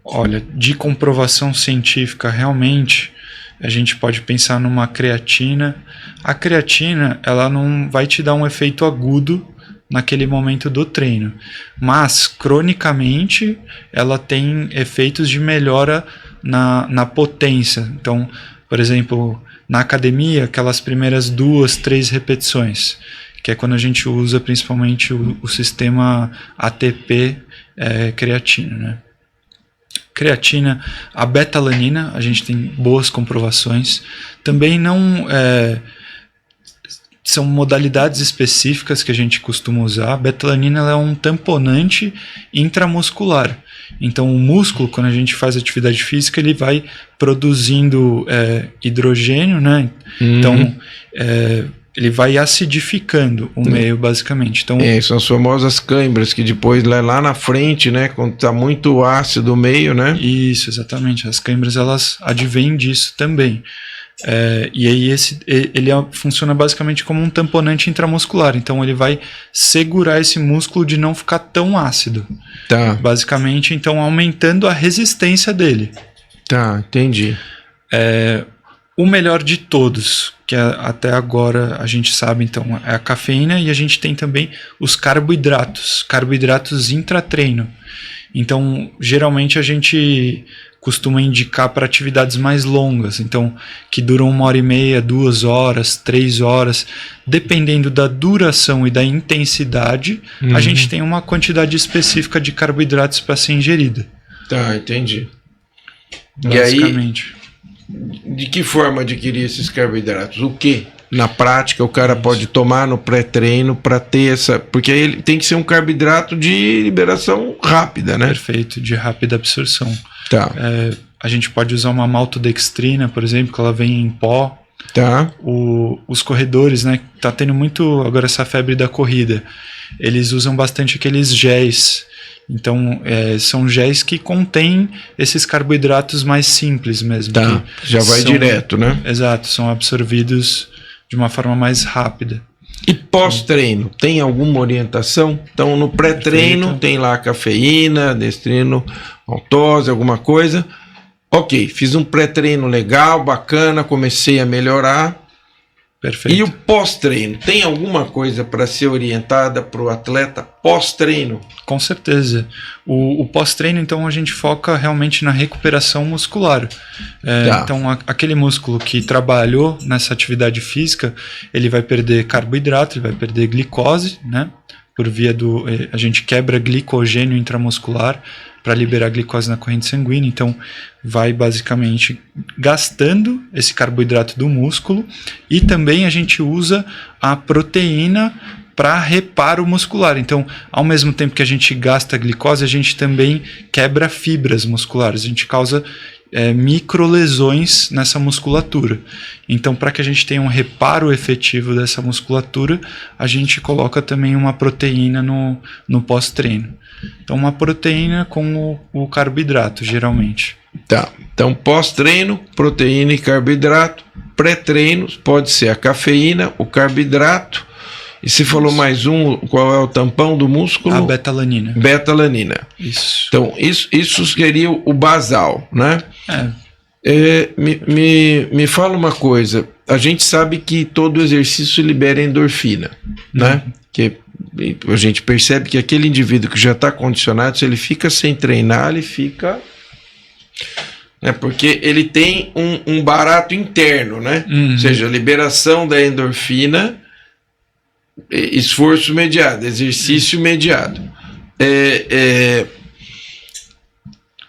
Olha, de comprovação científica, realmente, a gente pode pensar numa creatina. A creatina, ela não vai te dar um efeito agudo naquele momento do treino, mas cronicamente ela tem efeitos de melhora na potência. Então, por exemplo, na academia, aquelas primeiras 2, 3 repetições, que é quando a gente usa principalmente o sistema ATP creatina, né? Creatina, a betalanina, a gente tem boas comprovações. Também não são modalidades específicas que a gente costuma usar. A betalanina ela é um tamponante intramuscular. Então, o músculo, quando a gente faz atividade física, ele vai produzindo hidrogênio, né? Então, ele vai acidificando o meio, basicamente. Então, são as famosas câimbras, que depois lá na frente, né, quando está muito ácido o meio, né? Isso, exatamente. As câimbras, elas advêm disso também. E aí ele funciona basicamente como um tamponante intramuscular. Então ele vai segurar esse músculo de não ficar tão ácido. Tá. Basicamente, então aumentando a resistência dele. Tá, entendi. O melhor de todos, que até agora a gente sabe, então, é a cafeína, e a gente tem também os carboidratos intratreino. Então, geralmente a gente costuma indicar para atividades mais longas, então, que duram 1h30, 2 horas, 3 horas, dependendo da duração e da intensidade, a gente tem uma quantidade específica de carboidratos para ser ingerida. Tá, entendi. Basicamente. E aí, de que forma adquirir esses carboidratos? O que, na prática, o cara pode tomar no pré-treino para ter essa... Porque ele tem que ser um carboidrato de liberação rápida, né? Perfeito, de rápida absorção. Tá. A gente pode usar uma maltodextrina, por exemplo, que ela vem em pó. Tá. Os corredores, né? Tá tendo muito agora essa febre da corrida. Eles usam bastante aqueles géis. Então, são géis que contêm esses carboidratos mais simples mesmo. Tá, já vai direto, né? Exato, são absorvidos de uma forma mais rápida. E pós-treino, tem alguma orientação? Então, no pré-treino, tem lá cafeína, destrino, maltose, alguma coisa. Ok, fiz um pré-treino legal, bacana, comecei a melhorar. Perfeito. E o pós-treino, tem alguma coisa para ser orientada para o atleta pós-treino? Com certeza. O pós-treino, então, a gente foca realmente na recuperação muscular. Então, aquele músculo que trabalhou nessa atividade física, ele vai perder carboidrato, ele vai perder glicose, né? Por via a gente quebra glicogênio intramuscular para liberar glicose na corrente sanguínea. Então, vai basicamente gastando esse carboidrato do músculo, e também a gente usa a proteína para reparo muscular. Então, ao mesmo tempo que a gente gasta glicose, a gente também quebra fibras musculares. A gente causa microlesões nessa musculatura. Então, para que a gente tenha um reparo efetivo dessa musculatura, a gente coloca também uma proteína no pós-treino. Então, uma proteína com o carboidrato, geralmente. Tá. Então, pós-treino, proteína e carboidrato. Pré-treino, pode ser a cafeína, o carboidrato. E você falou mais um, qual é o tampão do músculo? A betalanina. Betalanina. Isso. Então, isso seria o basal, né? Me fala uma coisa. A gente sabe que todo exercício libera endorfina, né? Que a gente percebe que aquele indivíduo que já está condicionado, se ele fica sem treinar, ele fica né? Porque ele tem um barato interno, né? Ou seja, liberação da endorfina, esforço imediato, exercício imediato.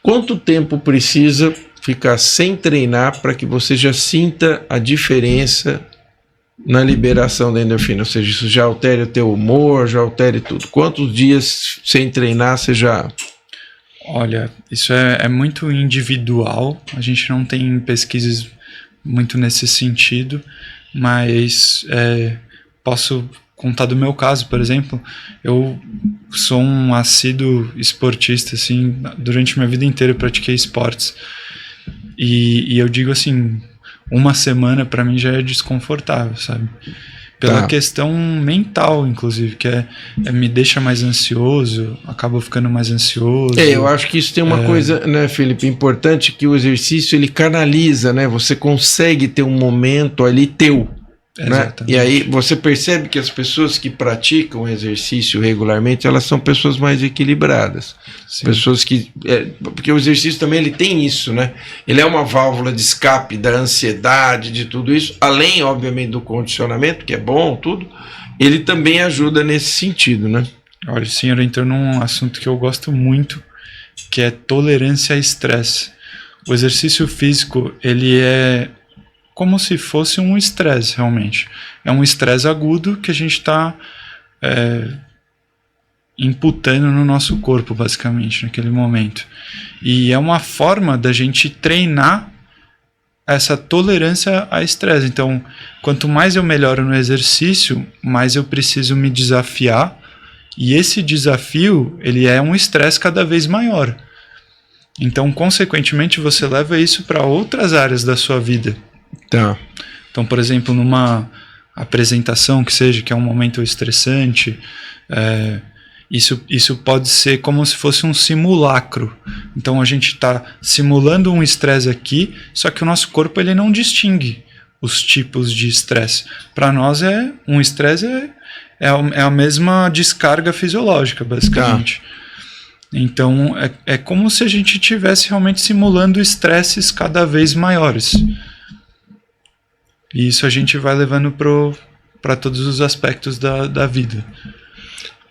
Quanto tempo precisa ficar sem treinar para que você já sinta a diferença na liberação da endorfina? Ou seja, isso já altere o teu humor, já altere tudo. Quantos dias sem treinar você já... Olha, isso é muito individual, a gente não tem pesquisas muito nesse sentido, mas posso contar do meu caso, por exemplo. Eu sou um assíduo esportista, assim, durante minha vida inteira eu pratiquei esportes, e eu digo assim, uma semana para mim já é desconfortável, sabe? Pela questão mental, inclusive, que me deixa mais ansioso, acabo ficando mais ansioso. Eu acho que isso tem uma coisa, né, Felipe, importante, que o exercício ele canaliza, né? Você consegue ter um momento ali teu. Né? E aí você percebe que as pessoas que praticam exercício regularmente, elas são pessoas mais equilibradas. Sim. Pessoas que... porque o exercício também ele tem isso, né? Ele é uma válvula de escape da ansiedade, de tudo isso, além, obviamente, do condicionamento, que é bom, tudo, ele também ajuda nesse sentido, né? Olha, o senhor entrou num assunto que eu gosto muito, que é tolerância a estresse. O exercício físico, ele é como se fosse um estresse, realmente. É um estresse agudo que a gente está imputando no nosso corpo, basicamente, naquele momento. E é uma forma da gente treinar essa tolerância a estresse. Então, quanto mais eu melhoro no exercício, mais eu preciso me desafiar. E esse desafio, ele é um estresse cada vez maior. Então, consequentemente, você leva isso para outras áreas da sua vida. Tá. Então, por exemplo, numa apresentação que é um momento estressante, isso pode ser como se fosse um simulacro. Então a gente está simulando um estresse aqui, só que o nosso corpo ele não distingue os tipos de estresse. Para nós um estresse é a mesma descarga fisiológica, basicamente. Tá. Então é como se a gente estivesse realmente simulando estresses cada vez maiores. E isso a gente vai levando para todos os aspectos da vida.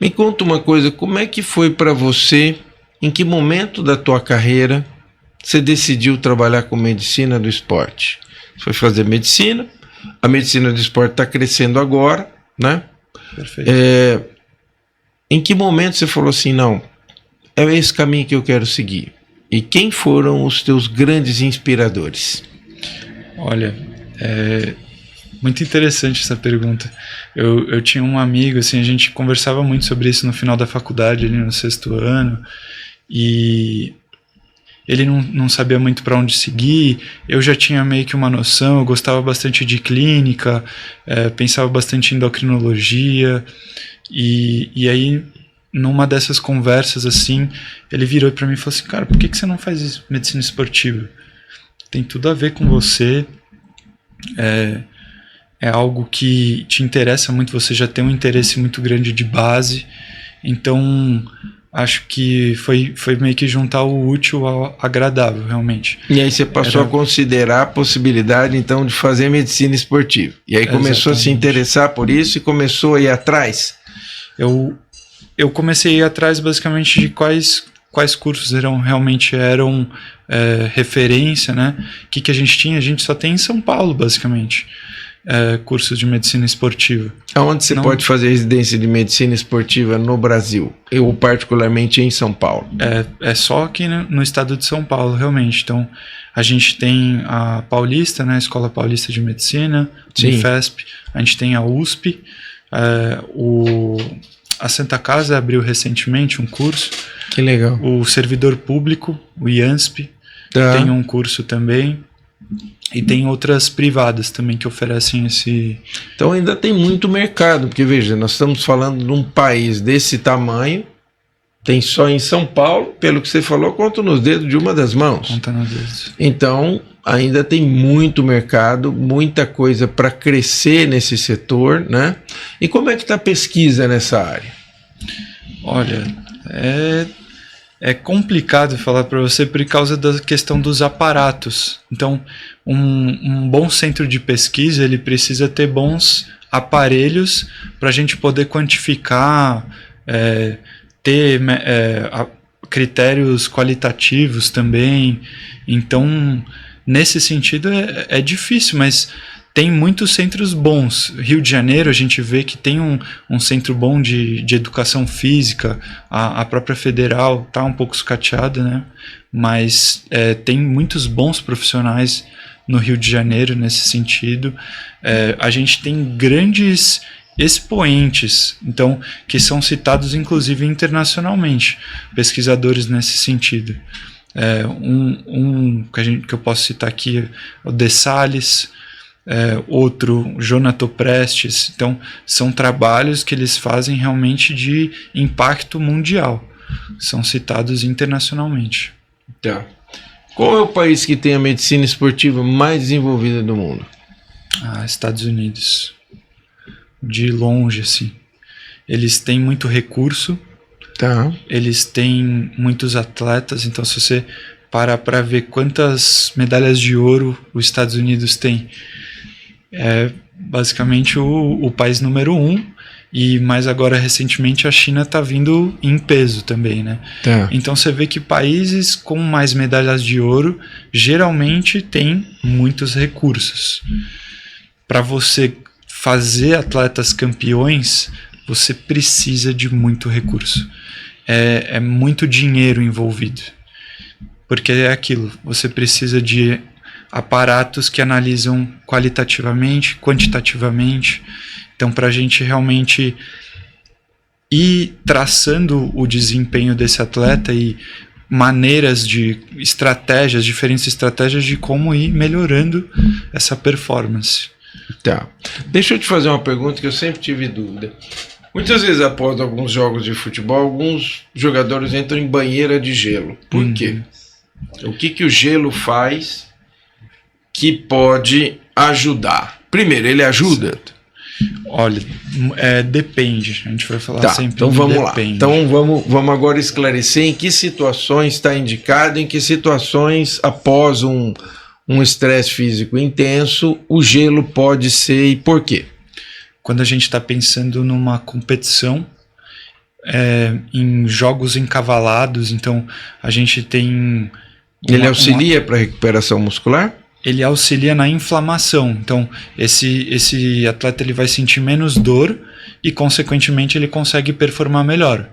Me conta uma coisa, como é que foi para você, em que momento da tua carreira você decidiu trabalhar com medicina do esporte? Você foi fazer medicina, a medicina do esporte está crescendo agora, né? Perfeito. Em que momento você falou assim, não, é esse caminho que eu quero seguir? E quem foram os teus grandes inspiradores? Olha... muito interessante essa pergunta. Eu tinha um amigo, assim, a gente conversava muito sobre isso no final da faculdade, ali no 6º ano, e ele não sabia muito para onde seguir. Eu já tinha meio que uma noção, eu gostava bastante de clínica, pensava bastante em endocrinologia, e aí numa dessas conversas assim, ele virou para mim e falou assim, cara, por que você não faz medicina esportiva? Tem tudo a ver com você, é algo que te interessa muito, você já tem um interesse muito grande de base, então acho que foi meio que juntar o útil ao agradável, realmente. E aí você passou a considerar a possibilidade, então, de fazer medicina esportiva. E aí começou a se interessar por isso e começou a ir atrás? Eu comecei a ir atrás basicamente de quais cursos realmente eram referência, né? O que a gente tinha? A gente só tem em São Paulo, basicamente, cursos de medicina esportiva. Aonde você pode fazer residência de medicina esportiva no Brasil? Eu, particularmente, em São Paulo. É só aqui no estado de São Paulo, realmente. Então, a gente tem a Paulista, né? A Escola Paulista de Medicina, Unifesp. A gente tem a USP. A Santa Casa abriu recentemente um curso. Que legal. O servidor público, o IANSP, tem um curso também. E tem outras privadas também que oferecem esse... Então ainda tem muito mercado, porque veja, nós estamos falando de um país desse tamanho, tem só em São Paulo, pelo que você falou, conta nos dedos de uma das mãos. Conta nos dedos. Então ainda tem muito mercado, muita coisa para crescer nesse setor, né? E como é que está a pesquisa nessa área? Olha, É complicado falar para você por causa da questão dos aparatos. Então, um bom centro de pesquisa, ele precisa ter bons aparelhos para a gente poder quantificar, ter critérios qualitativos também. Então, nesse sentido, é difícil, mas tem muitos centros bons. Rio de Janeiro, a gente vê que tem um centro bom de educação física. A própria Federal está um pouco sucateada, né? Mas tem muitos bons profissionais no Rio de Janeiro nesse sentido. A gente tem grandes expoentes, então, que são citados inclusive internacionalmente, pesquisadores nesse sentido. Que eu posso citar aqui é o De Salles, outro, Jonato Prestes. Então, são trabalhos que eles fazem realmente de impacto mundial, são citados internacionalmente. Tá. Qual é o país que tem a medicina esportiva mais desenvolvida do mundo? Estados Unidos. De longe, assim. Eles têm muito recurso, eles têm muitos atletas, então se você parar para ver quantas medalhas de ouro os Estados Unidos têm, é basicamente o país número 1, e mais agora recentemente a China está vindo em peso também, né? Então você vê que países com mais medalhas de ouro geralmente têm muitos recursos. Para você fazer atletas campeões, você precisa de muito recurso. É muito dinheiro envolvido. Porque é aquilo, você precisa de aparatos que analisam qualitativamente, quantitativamente. Então, para a gente realmente ir traçando o desempenho desse atleta e maneiras de estratégias, diferentes estratégias de como ir melhorando essa performance. Tá. Deixa eu te fazer uma pergunta que eu sempre tive dúvida. Muitas vezes após alguns jogos de futebol, alguns jogadores entram em banheira de gelo. Por quê? O que o gelo faz que pode ajudar? Primeiro, ele ajuda? Certo. Olha, depende. A gente vai falar sempre. Então vamos depende. lá. Então vamos agora esclarecer em que situações está indicado, em que situações após um estresse físico intenso, o gelo pode ser e por quê? Quando a gente está pensando numa competição, em jogos encavalados, então a gente tem... Ele auxilia para a recuperação muscular? Ele auxilia na inflamação. Então, esse atleta ele vai sentir menos dor e, consequentemente, ele consegue performar melhor.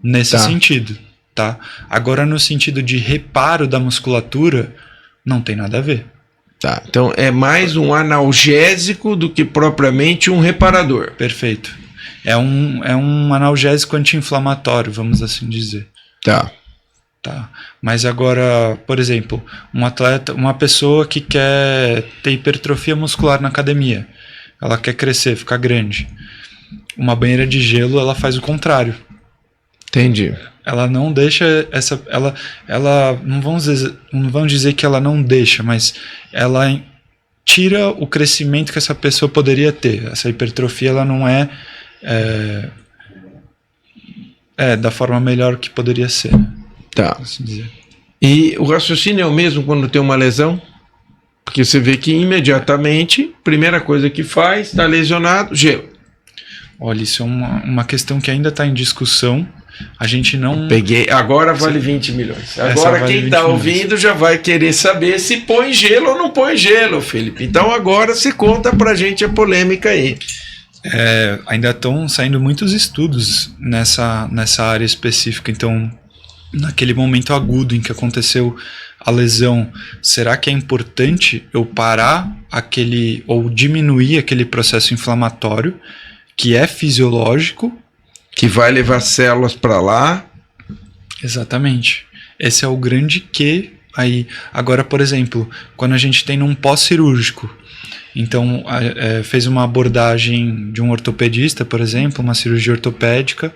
Nesse sentido. Tá? Agora, no sentido de reparo da musculatura, não tem nada a ver. Tá. Então, é mais um analgésico do que propriamente um reparador. Perfeito. É um analgésico anti-inflamatório, vamos assim dizer. Tá. Mas agora, por exemplo, uma pessoa que quer ter hipertrofia muscular na academia, ela quer crescer, ficar grande. Uma banheira de gelo, ela faz o contrário. Entendi. Ela não deixa ela não vamos dizer que ela não deixa, mas ela tira o crescimento que essa pessoa poderia ter. Essa hipertrofia, ela não é da forma melhor que poderia ser. Tá. Assim dizer. E o raciocínio é o mesmo quando tem uma lesão? Porque você vê que imediatamente, primeira coisa que faz, está lesionado, gelo. Olha, isso é uma questão que ainda está em discussão. A gente não... Agora vale 20 milhões. Agora quem está ouvindo já vai querer saber se põe gelo ou não põe gelo, Felipe. Então agora se conta pra gente a polêmica aí. Ainda estão saindo muitos estudos nessa área específica. Então, naquele momento agudo em que aconteceu a lesão, será que é importante eu parar ou diminuir aquele processo inflamatório que é fisiológico, que vai levar células para lá? Exatamente. Esse é o grande quê aí. Agora, por exemplo, quando a gente tem num pós-cirúrgico, então fez uma abordagem de um ortopedista, por exemplo, uma cirurgia ortopédica,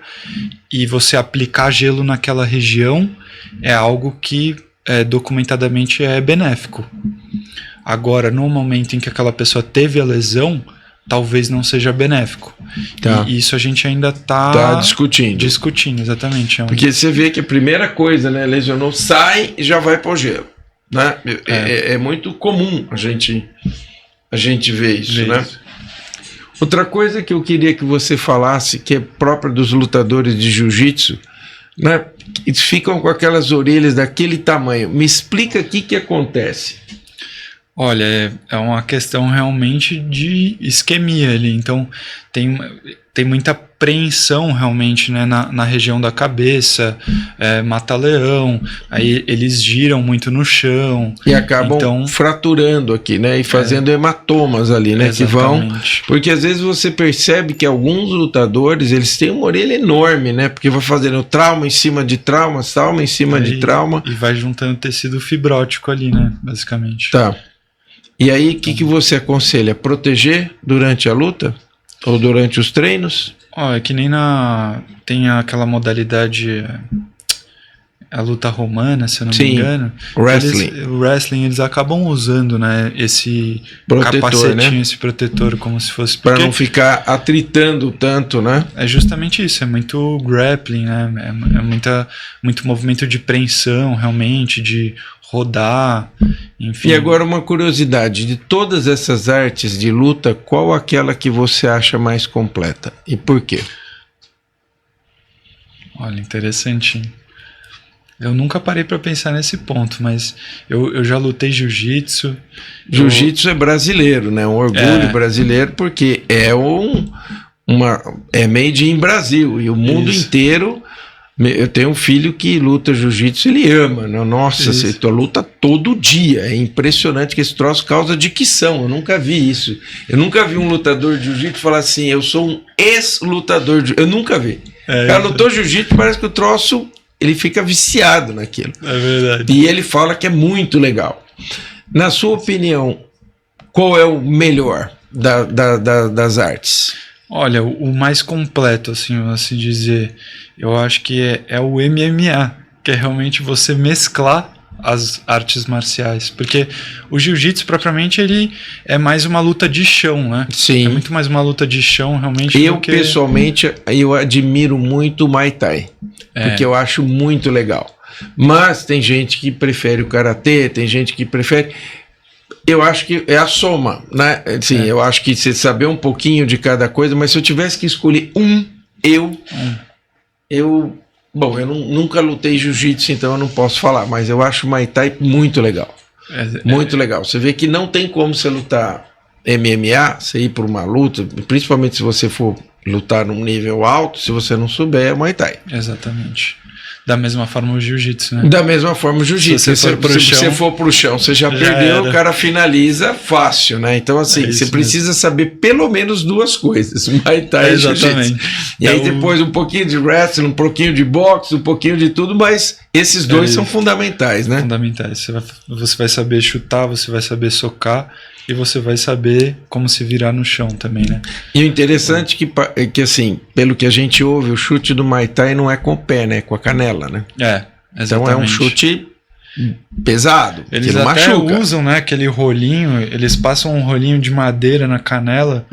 e você aplicar gelo naquela região é algo que documentadamente é benéfico. Agora, no momento em que aquela pessoa teve a lesão, talvez não seja benéfico. Tá. E isso a gente ainda tá discutindo. Discutindo, exatamente. Porque você vê que a primeira coisa, né, lesionou, sai e já vai para o gelo. Né? É muito comum a gente ver isso, né? Outra coisa que eu queria que você falasse, que é própria dos lutadores de jiu-jitsu, né? Eles ficam com aquelas orelhas daquele tamanho. Me explica o que acontece. Olha, é uma questão realmente de isquemia ali. Então, tem muita preensão realmente, né, na região da cabeça, mata-leão, aí eles giram muito no chão. E acabam fraturando aqui, né, e fazendo hematomas ali, né, que vão... Porque às vezes você percebe que alguns lutadores, eles têm uma orelha enorme, né, porque vai fazendo trauma em cima de trauma, trauma em cima de trauma. E vai juntando tecido fibrótico ali, né, basicamente. Tá. E aí, o que você aconselha? Proteger durante a luta? Ou durante os treinos? É que nem tem aquela modalidade, a luta romana, se eu não me engano. Wrestling. Wrestling, eles acabam usando, né, esse protetor, capacetinho, né? Esse protetor, como se fosse... Para não ficar atritando tanto, né? É justamente isso, é muito grappling, né? Muito movimento de preensão, realmente, de rodar, enfim. E agora uma curiosidade, de todas essas artes de luta, qual aquela que você acha mais completa? E por quê? Olha, interessante. Eu nunca parei para pensar nesse ponto, mas eu já lutei jiu-jitsu. Jiu-jitsu é brasileiro, né? Um orgulho brasileiro, porque é made in Brasil, e o mundo inteiro... Eu tenho um filho que luta jiu-jitsu, ele ama, né? Nossa, você luta todo dia, é impressionante que esse troço causa dicção, eu nunca vi isso. Eu nunca vi um lutador de jiu-jitsu falar assim, eu sou um ex-lutador de jiu-jitsu, eu nunca vi. O cara lutou jiu-jitsu, parece que o troço, ele fica viciado naquilo. É verdade. E ele fala que é muito legal. Na sua opinião, qual é o melhor das artes? Olha, o mais completo, assim dizer, eu acho que é o MMA, que é realmente você mesclar as artes marciais, porque o jiu-jitsu propriamente ele é mais uma luta de chão, né? Sim. É muito mais uma luta de chão realmente. Pessoalmente, eu admiro muito o Muay Thai, porque eu acho muito legal. Mas tem gente que prefere o karatê, tem gente que prefere... Eu acho que é a soma, né? Sim, eu acho que você saber um pouquinho de cada coisa, mas se eu tivesse que escolher Bom, eu nunca lutei jiu-jitsu, então eu não posso falar, mas eu acho o Muay Thai muito legal. Muito legal. Você vê que não tem como você lutar MMA, você ir para uma luta, principalmente se você for lutar num nível alto, se você não souber, é Muay Thai. Exatamente. Da mesma forma o jiu-jitsu, né? Da mesma forma o jiu-jitsu. Se você for pro chão, você já perdeu, o cara finaliza fácil, né? Então, assim, você precisa saber pelo menos duas coisas: Muay Thai e jiu-jitsu. E aí depois um pouquinho de wrestling, um pouquinho de boxe, um pouquinho de tudo, mas esses dois são fundamentais, né? Fundamentais. Você vai saber chutar, você vai saber socar e você vai saber como se virar no chão também, né? E o interessante é que assim, pelo que a gente ouve, o chute do Muay Thai não é com o pé, né? É com a canela, né? Exatamente. Então é um chute pesado, eles que não até machuca. Usam, né, aquele rolinho, eles passam um rolinho de madeira na canela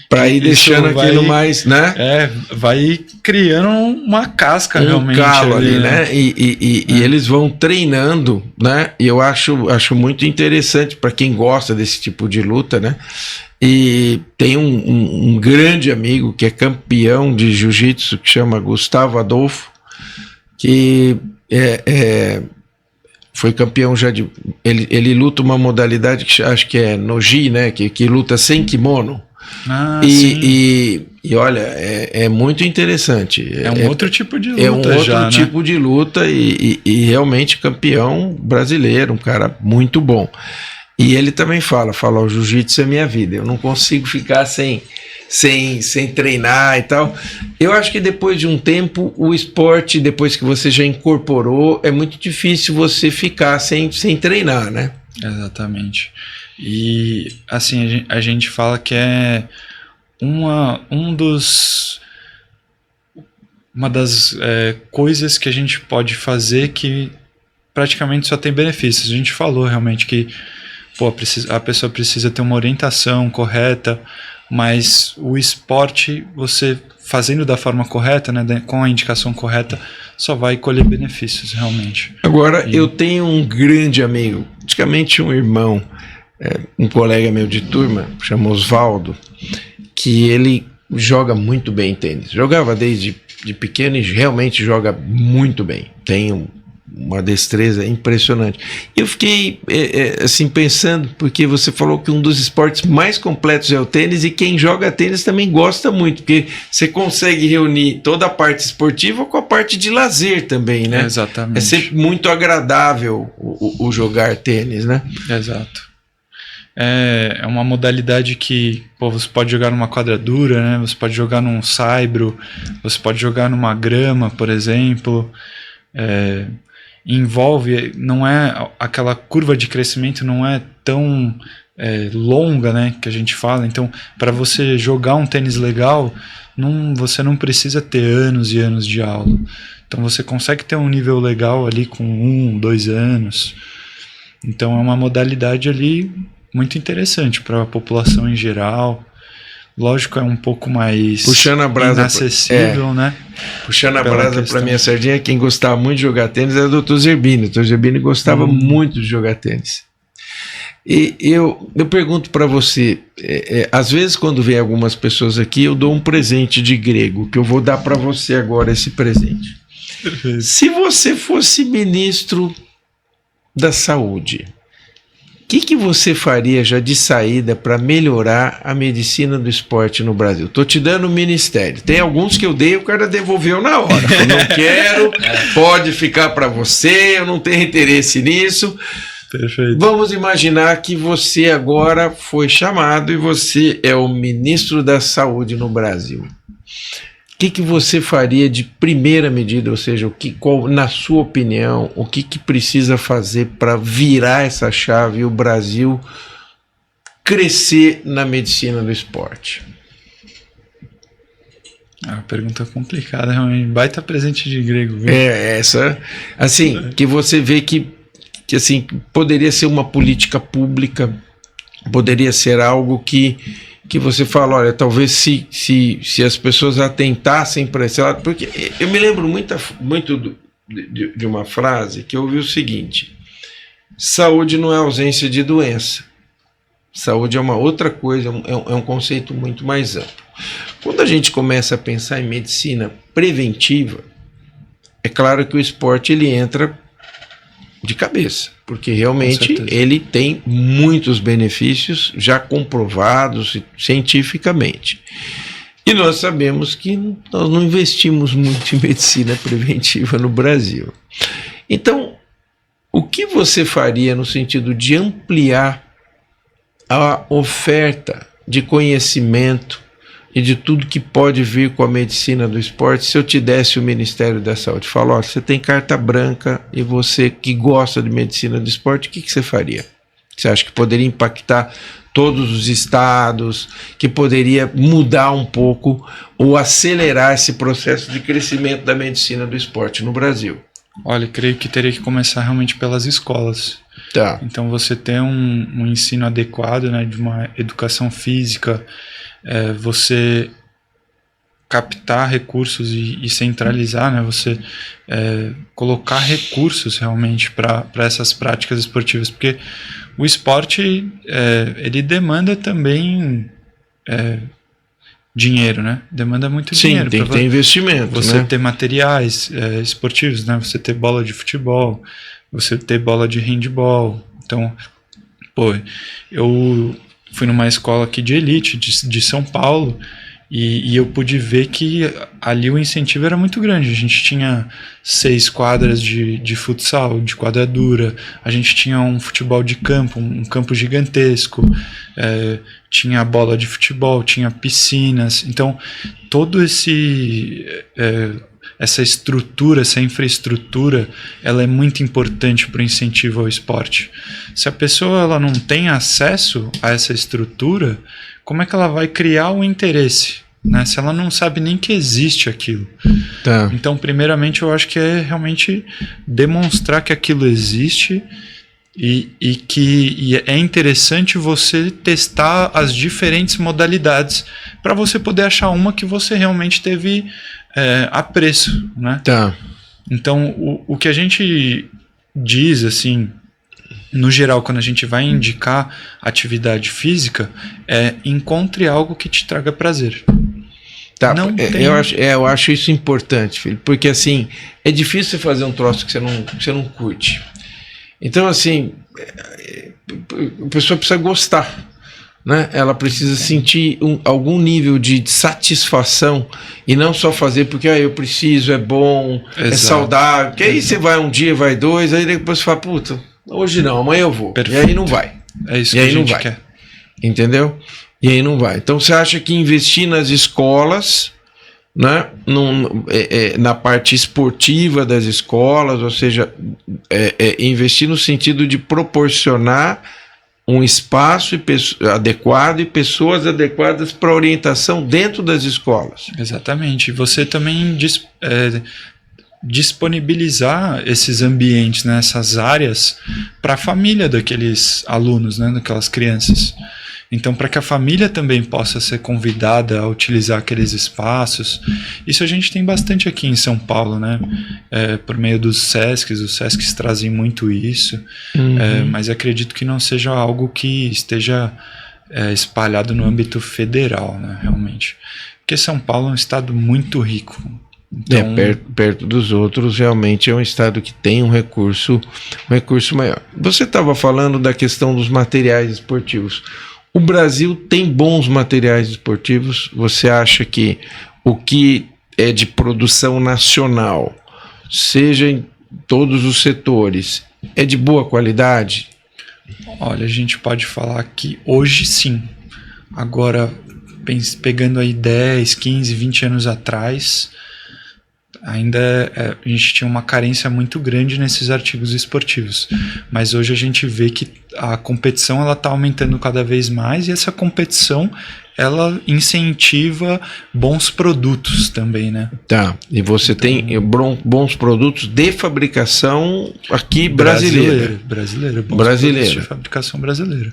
para ir deixando aquilo mais, né? Vai criando uma casca realmente. Calo ali, né? E eles vão treinando, né? E eu acho muito interessante para quem gosta desse tipo de luta, né? E tem um grande amigo que é campeão de jiu-jitsu, que chama Gustavo Adolfo, que foi campeão já de... Ele luta uma modalidade que acho que é Nogi, né? Que luta sem kimono. E olha, é muito interessante. É um outro tipo de luta. É um outro tipo de luta e realmente campeão brasileiro, um cara muito bom. E ele também fala, o jiu-jitsu é minha vida, eu não consigo ficar sem treinar e tal. Eu acho que depois de um tempo, o esporte, depois que você já incorporou, é muito difícil você ficar sem treinar, né? Exatamente. E assim, a gente fala que é uma das coisas que a gente pode fazer que praticamente só tem benefícios. A gente falou realmente que a pessoa precisa ter uma orientação correta, mas o esporte, você fazendo da forma correta, né, com a indicação correta, só vai colher benefícios, realmente. Agora, eu tenho um grande amigo, praticamente um irmão, um colega meu de turma, chama Osvaldo, que ele joga muito bem tênis. Jogava desde pequeno e realmente joga muito bem. Tem uma destreza impressionante. Eu fiquei assim pensando, porque você falou que um dos esportes mais completos é o tênis, e quem joga tênis também gosta muito, porque você consegue reunir toda a parte esportiva com a parte de lazer também, né? Exatamente. É sempre muito agradável o jogar tênis, né? Exato. É uma modalidade que você pode jogar numa quadra dura, né? Você pode jogar num saibro, você pode jogar numa grama, por exemplo. Envolve, não é aquela curva de crescimento, não é tão longa, né, que a gente fala. Então, para você jogar um tênis legal, você não precisa ter anos e anos de aula. Então você consegue ter um nível legal ali com 1, 2 anos. Então é uma modalidade ali muito interessante para a população em geral. Lógico, é um pouco mais inacessível, né? Puxando a brasa para minha sardinha, quem gostava muito de jogar tênis era o Dr. Zerbini. O Dr. Zerbini gostava muito de jogar tênis. E eu pergunto para você, às vezes quando vem algumas pessoas aqui, eu dou um presente de grego, que eu vou dar para você agora esse presente. Se você fosse ministro da Saúde, o que você faria já de saída para melhorar a medicina do esporte no Brasil? Estou te dando o ministério. Tem alguns que eu dei, o cara devolveu na hora. Eu não quero, pode ficar para você, eu não tenho interesse nisso. Perfeito. Vamos imaginar que você agora foi chamado e você é o ministro da Saúde no Brasil. O que você faria de primeira medida, ou seja, na sua opinião, o que precisa fazer para virar essa chave e o Brasil crescer na medicina do esporte? Uma pergunta complicada, realmente. Baita presente de grego. Viu? Essa, assim, que você vê que assim, poderia ser uma política pública, poderia ser algo que você fala, olha, talvez se as pessoas atentassem para esse lado, porque eu me lembro muito de uma frase que eu ouvi o seguinte: saúde não é ausência de doença, saúde é uma outra coisa, é um conceito muito mais amplo. Quando a gente começa a pensar em medicina preventiva, é claro que o esporte ele entra de cabeça, porque realmente ele tem muitos benefícios já comprovados cientificamente. E nós sabemos que nós não investimos muito em medicina preventiva no Brasil. Então, o que você faria no sentido de ampliar a oferta de conhecimento e de tudo que pode vir com a medicina do esporte, se eu te desse o Ministério da Saúde? Fala, ó, você tem carta branca e você que gosta de medicina do esporte, o que você faria? Você acha que poderia impactar todos os estados, que poderia mudar um pouco ou acelerar esse processo de crescimento da medicina do esporte no Brasil? Olha, creio que teria que começar realmente pelas escolas. Tá. Então você ter um ensino adequado, né, de uma educação física, você captar recursos e centralizar, né, você colocar recursos realmente para essas práticas esportivas, porque o esporte ele demanda também dinheiro, né? Demanda muito dinheiro. Sim, tem que ter investimento. Você ter materiais esportivos, né? Você ter bola de futebol, você ter bola de handball. Então, eu fui numa escola aqui de elite, de São Paulo, e eu pude ver que ali o incentivo era muito grande. A gente tinha 6 quadras de futsal, de quadra dura, a gente tinha um futebol de campo, um campo gigantesco, tinha bola de futebol, tinha piscinas. Então, todo essa estrutura, essa infraestrutura, ela é muito importante para o incentivo ao esporte. Se a pessoa ela não tem acesso a essa estrutura, como é que ela vai criar o interesse, né? Se ela não sabe nem que existe aquilo. Tá. Então, primeiramente, eu acho que é realmente demonstrar que aquilo existe e que é interessante você testar as diferentes modalidades para você poder achar uma que você realmente teve apreço, né? Tá. Então, o que a gente diz, assim, no geral, quando a gente vai indicar atividade física, encontre algo que te traga prazer. Tá, eu acho isso importante, filho, porque assim, é difícil você fazer um troço que você não curte. Então, assim, a pessoa precisa gostar, né? Ela precisa sentir algum nível de satisfação e não só fazer porque eu preciso, é bom, é saudável. Porque aí você vai um dia, vai dois, aí depois você fala, puta, hoje não, amanhã eu vou. Perfeito. E aí não vai. É isso que a gente quer. Entendeu? E aí não vai. Então você acha que investir nas escolas, né, na parte esportiva das escolas, ou seja, investir no sentido de proporcionar um espaço adequado e pessoas adequadas para orientação dentro das escolas. Exatamente. Você também disponibilizar esses ambientes, né, essas áreas para a família daqueles alunos, né, daquelas crianças. Então, para que a família também possa ser convidada a utilizar aqueles espaços, isso a gente tem bastante aqui em São Paulo, né? Por meio dos SESCs, os SESCs trazem muito isso, mas acredito que não seja algo que esteja espalhado no âmbito federal, né, realmente. Porque São Paulo é um estado muito rico. Então, perto dos outros, realmente é um estado que tem um recurso maior. Você estava falando da questão dos materiais esportivos. O Brasil tem bons materiais esportivos. Você acha que o que é de produção nacional, seja em todos os setores, é de boa qualidade? Olha, a gente pode falar que hoje sim. Agora, pegando aí 10, 15, 20 anos atrás, ainda a gente tinha uma carência muito grande nesses artigos esportivos, mas hoje a gente vê que a competição ela está aumentando cada vez mais e essa competição ela incentiva bons produtos também, né? Tá, e você tem bons produtos de fabricação aqui brasileira. Brasileira. De fabricação brasileira.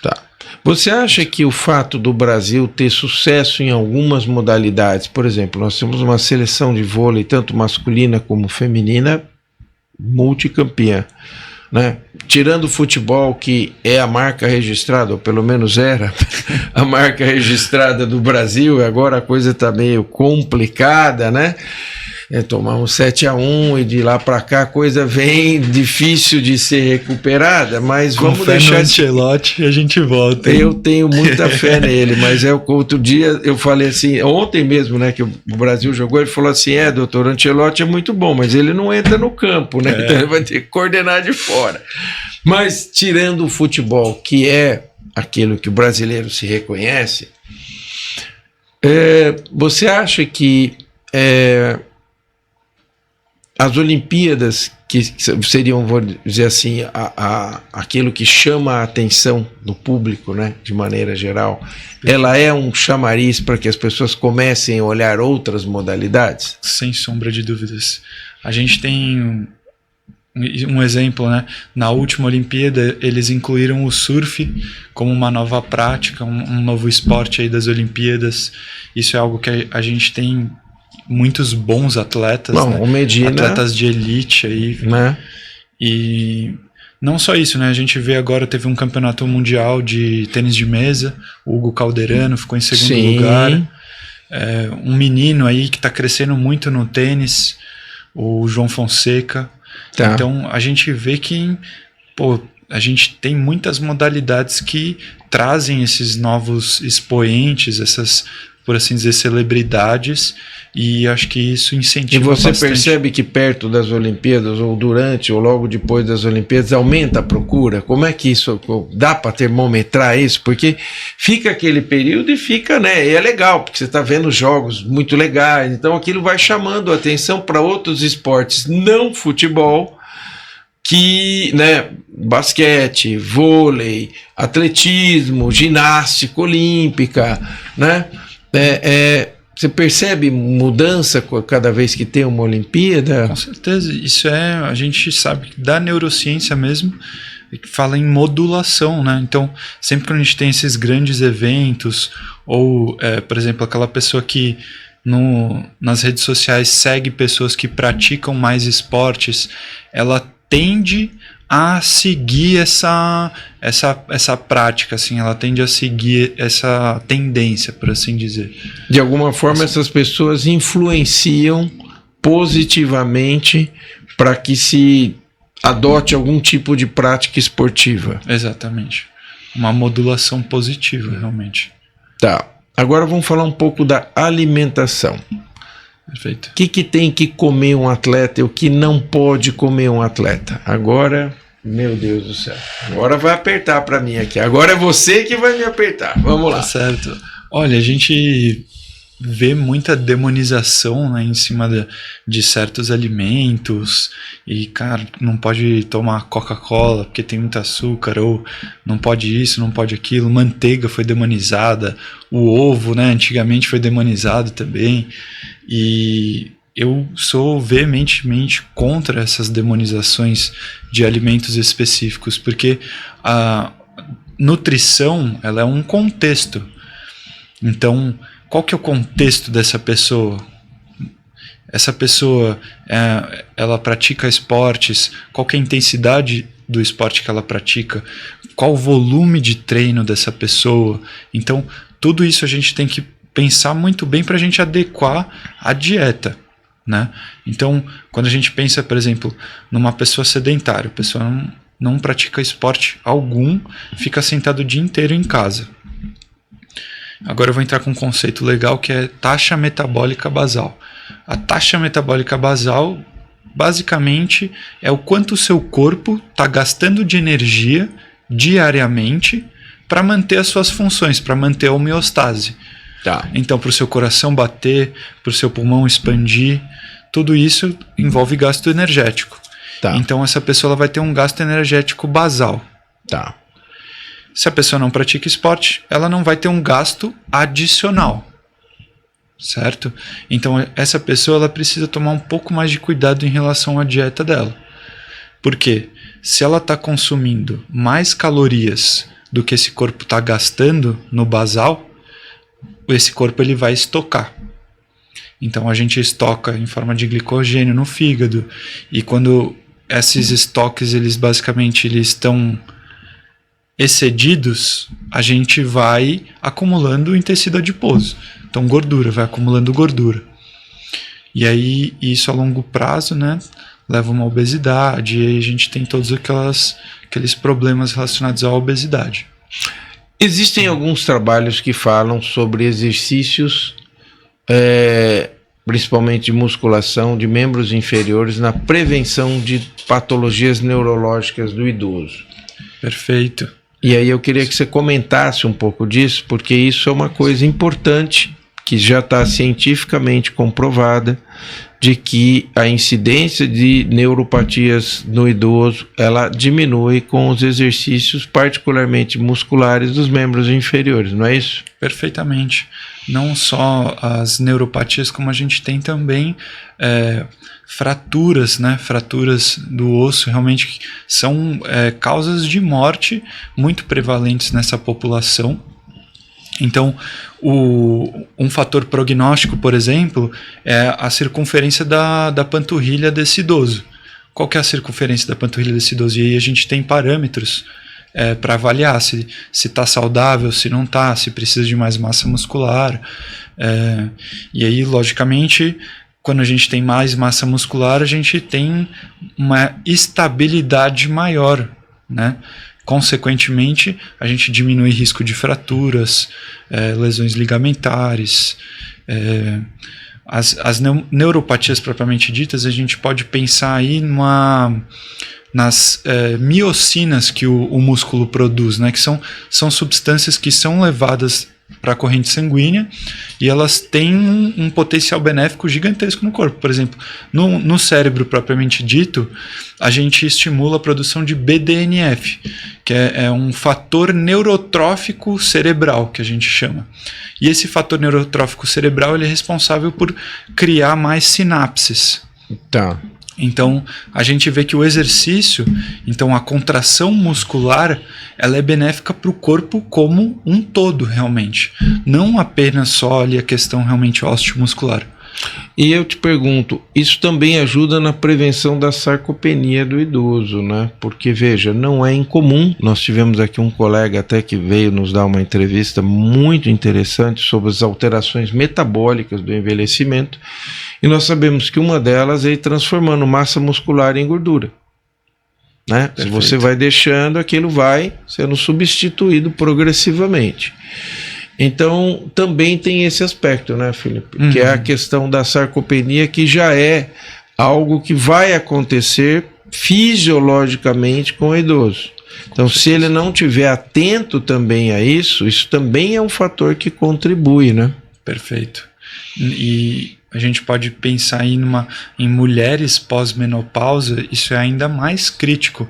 Tá. Você acha que o fato do Brasil ter sucesso em algumas modalidades, por exemplo, nós temos uma seleção de vôlei, tanto masculina como feminina, multicampeã, né? Tirando o futebol, que é a marca registrada, ou pelo menos era a marca registrada do Brasil, e agora a coisa está meio complicada, né? Tomar um 7-1 e de lá para cá a coisa vem difícil de ser recuperada, mas vamos deixar... Com Ancelotti a gente volta. Eu tenho muita fé nele, mas outro dia eu falei assim, ontem mesmo, né, que o Brasil jogou, ele falou assim, doutor, Ancelotti é muito bom, mas ele não entra no campo, né, então ele vai ter que coordenar de fora. Mas tirando o futebol, que é aquilo que o brasileiro se reconhece, você acha que as Olimpíadas, que seriam, vou dizer assim, aquilo que chama a atenção do público, né, de maneira geral, ela é um chamariz para que as pessoas comecem a olhar outras modalidades? Sem sombra de dúvidas. A gente tem um exemplo, né? Na última Olimpíada, eles incluíram o surf como uma nova prática, um novo esporte aí das Olimpíadas. Isso é algo que a gente tem muitos bons atletas, né? O Medina, atletas de elite aí, né? E não só isso, né? A gente vê agora, teve um campeonato mundial de tênis de mesa, o Hugo Calderano ficou em segundo lugar. Um menino aí que está crescendo muito no tênis, o João Fonseca. Tá. Então a gente vê que a gente tem muitas modalidades que trazem esses novos expoentes, essas, por assim dizer, celebridades, e acho que isso incentiva bastante. E você percebe que perto das Olimpíadas, ou durante, ou logo depois das Olimpíadas, aumenta a procura? Como é que isso, dá para termometrar isso? Porque fica aquele período e fica, né, e é legal, porque você está vendo jogos muito legais, então aquilo vai chamando a atenção para outros esportes, não futebol, que, né, basquete, vôlei, atletismo, ginástica olímpica, né? Você percebe mudança cada vez que tem uma Olimpíada? Com certeza, isso a gente sabe da neurociência mesmo, fala em modulação, né? Então, sempre que a gente tem esses grandes eventos, ou, por exemplo, aquela pessoa que nas redes sociais segue pessoas que praticam mais esportes, ela tende a seguir essa prática, assim, ela tende a seguir essa tendência, por assim dizer. De alguma forma, essas pessoas influenciam positivamente para que se adote algum tipo de prática esportiva. Exatamente. Uma modulação positiva, realmente. Tá. Agora vamos falar um pouco da alimentação. Perfeito. O que tem que comer um atleta e o que não pode comer um atleta? Agora, meu Deus do céu. Agora vai apertar para mim aqui. Agora é você que vai me apertar. Vamos lá. Tá certo. Olha, a gente vê muita demonização, né, em cima de certos alimentos e, cara, não pode tomar Coca-Cola porque tem muito açúcar, ou não pode isso, não pode aquilo. Manteiga foi demonizada, o ovo, né, antigamente foi demonizado também, e eu sou veementemente contra essas demonizações de alimentos específicos, porque a nutrição, ela é um contexto. Então, qual que é o contexto dessa pessoa? Essa pessoa, ela pratica esportes, qual que é a intensidade do esporte que ela pratica? Qual o volume de treino dessa pessoa? Então, tudo isso a gente tem que pensar muito bem para a gente adequar a dieta, né? Então, quando a gente pensa, por exemplo, numa pessoa sedentária, a pessoa não pratica esporte algum, fica sentado o dia inteiro em casa. Agora eu vou entrar com um conceito legal que é taxa metabólica basal. A taxa metabólica basal, basicamente, é o quanto o seu corpo está gastando de energia diariamente para manter as suas funções, para manter a homeostase. Tá. Então, para o seu coração bater, para o seu pulmão expandir, tudo isso envolve gasto energético. Tá. Então, essa pessoa ela vai ter um gasto energético basal. Tá. Se a pessoa não pratica esporte, ela não vai ter um gasto adicional, certo? Então, essa pessoa ela precisa tomar um pouco mais de cuidado em relação à dieta dela. Porque se ela está consumindo mais calorias do que esse corpo está gastando no basal, esse corpo ele vai estocar. Então, a gente estoca em forma de glicogênio no fígado, e quando esses estoques eles basicamente estão excedidos, a gente vai acumulando em tecido adiposo. Então, gordura, vai acumulando gordura. E aí, isso a longo prazo, né, leva a uma obesidade, e aí a gente tem todos aqueles problemas relacionados à obesidade. Existem alguns trabalhos que falam sobre exercícios, principalmente de musculação, de membros inferiores, na prevenção de patologias neurológicas do idoso. Perfeito. E aí eu queria que você comentasse um pouco disso, porque isso é uma coisa importante, que já está cientificamente comprovada, de que a incidência de neuropatias no idoso, ela diminui com os exercícios particularmente musculares dos membros inferiores, não é isso? Perfeitamente. Não só as neuropatias, como a gente tem também fraturas, né? Fraturas do osso, realmente são causas de morte muito prevalentes nessa população. Então, um fator prognóstico, por exemplo, é a circunferência da panturrilha desse idoso. Qual que é a circunferência da panturrilha desse idoso? E aí a gente tem parâmetros para avaliar se está saudável, se não está, se precisa de mais massa muscular. E aí, logicamente, quando a gente tem mais massa muscular, a gente tem uma estabilidade maior, né? Consequentemente, a gente diminui risco de fraturas, lesões ligamentares. As neuropatias propriamente ditas, a gente pode pensar aí nas miocinas que o músculo produz, né? Que são substâncias que são levadas para a corrente sanguínea, e elas têm um potencial benéfico gigantesco no corpo. Por exemplo, no cérebro propriamente dito, a gente estimula a produção de BDNF, que é um fator neurotrófico cerebral, que a gente chama. E esse fator neurotrófico cerebral ele é responsável por criar mais sinapses. Tá. Então, a gente vê que o exercício, então a contração muscular, ela é benéfica para o corpo como um todo, realmente. Não apenas só ali a questão realmente osteomuscular. E eu te pergunto, isso também ajuda na prevenção da sarcopenia do idoso, né? Porque, veja, não é incomum. Nós tivemos aqui um colega até que veio nos dar uma entrevista muito interessante sobre as alterações metabólicas do envelhecimento. E nós sabemos que uma delas é ir transformando massa muscular em gordura, né? Se você vai deixando, aquilo vai sendo substituído progressivamente. Então, também tem esse aspecto, né, Felipe? Que é a questão da sarcopenia, que já é algo que vai acontecer fisiologicamente com o idoso. Então, se ele não estiver atento também a isso, isso também é um fator que contribui, né? Perfeito. E a gente pode pensar em mulheres pós-menopausa, isso é ainda mais crítico,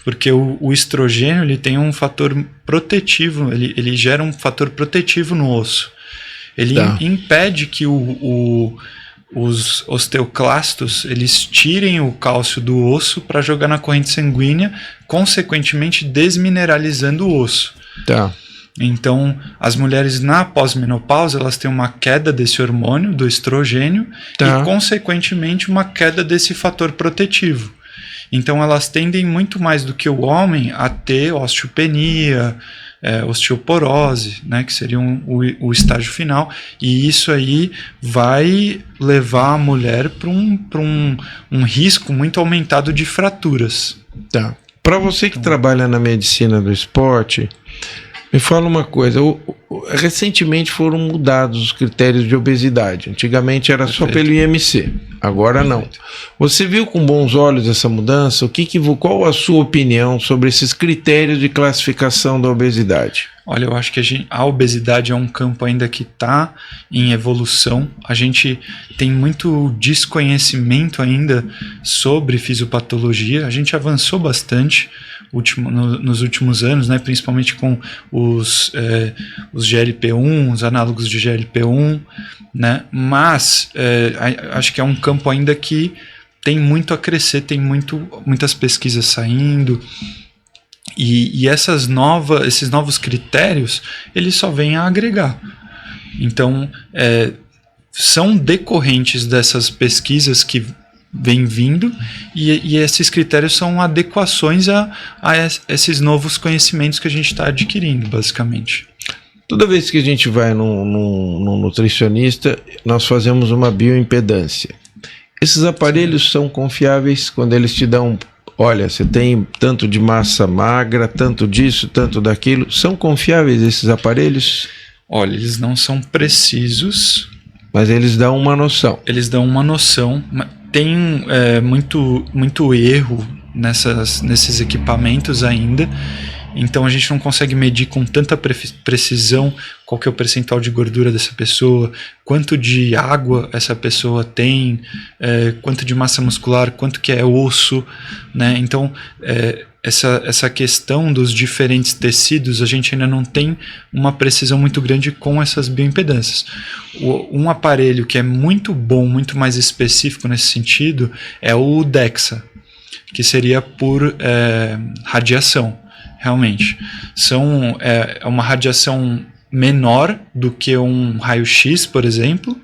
porque o estrogênio ele tem um fator protetivo, ele gera um fator protetivo no osso. Ele impede que os osteoclastos eles tirem o cálcio do osso para jogar na corrente sanguínea, consequentemente desmineralizando o osso. Então, as mulheres na pós-menopausa, elas têm uma queda desse hormônio, do estrogênio, e, consequentemente, uma queda desse fator protetivo. Então, elas tendem muito mais do que o homem a ter osteopenia, osteoporose, né, que seria o estágio final, e isso aí vai levar a mulher para um risco muito aumentado de fraturas. Para você que trabalha na medicina do esporte, me fala uma coisa, recentemente foram mudados os critérios de obesidade. Antigamente era só pelo IMC, agora não. Você viu com bons olhos essa mudança? Qual a sua opinião sobre esses critérios de classificação da obesidade? Olha, eu acho que a obesidade é um campo ainda que está em evolução. A gente tem muito desconhecimento ainda sobre fisiopatologia. A gente avançou bastante nos últimos anos, né, principalmente com os GLP-1, os análogos de GLP-1, né, mas acho que é um campo ainda que tem muito a crescer, tem muitas pesquisas saindo, e esses novos critérios, eles só vêm a agregar. Então, são decorrentes dessas pesquisas que vem vindo, e esses critérios são adequações a esses novos conhecimentos que a gente está adquirindo, basicamente. Toda vez que a gente vai num nutricionista, nós fazemos uma bioimpedância. Esses aparelhos são confiáveis quando eles te dão, olha, você tem tanto de massa magra, tanto disso, tanto daquilo. São confiáveis esses aparelhos? Olha, eles não são precisos. Mas eles dão uma noção. Eles dão uma noção. Tem muito erro nesses equipamentos ainda, então a gente não consegue medir com tanta precisão qual que é o percentual de gordura dessa pessoa, quanto de água essa pessoa tem, quanto de massa muscular, quanto que é osso, né? Então essa questão dos diferentes tecidos, a gente ainda não tem uma precisão muito grande com essas bioimpedâncias. Um aparelho que é muito bom, muito mais específico nesse sentido, é o DEXA, que seria por radiação, realmente. É uma radiação menor do que um raio-x, por exemplo,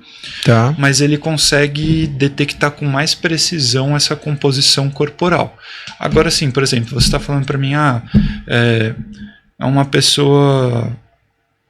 mas ele consegue detectar com mais precisão essa composição corporal. Agora sim, por exemplo, você está falando para mim, é uma pessoa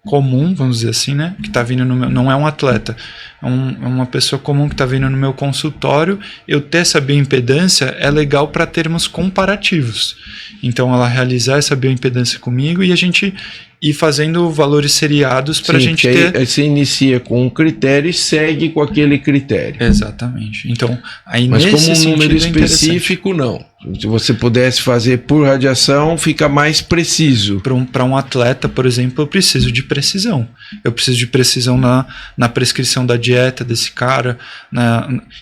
comum, vamos dizer assim, né, que está vindo não é um atleta, é uma pessoa comum que está vindo no meu consultório. Eu ter essa bioimpedância é legal para termos comparativos. Então ela realizar essa bioimpedância comigo e a gente ir fazendo valores seriados para a gente ter... Aí você inicia com um critério e segue com aquele critério. Exatamente. Então, aí mas como um número específico, não. Se você pudesse fazer por radiação, fica mais preciso. Para um atleta, por exemplo, eu preciso de precisão. eu preciso de precisão na prescrição da dieta desse cara,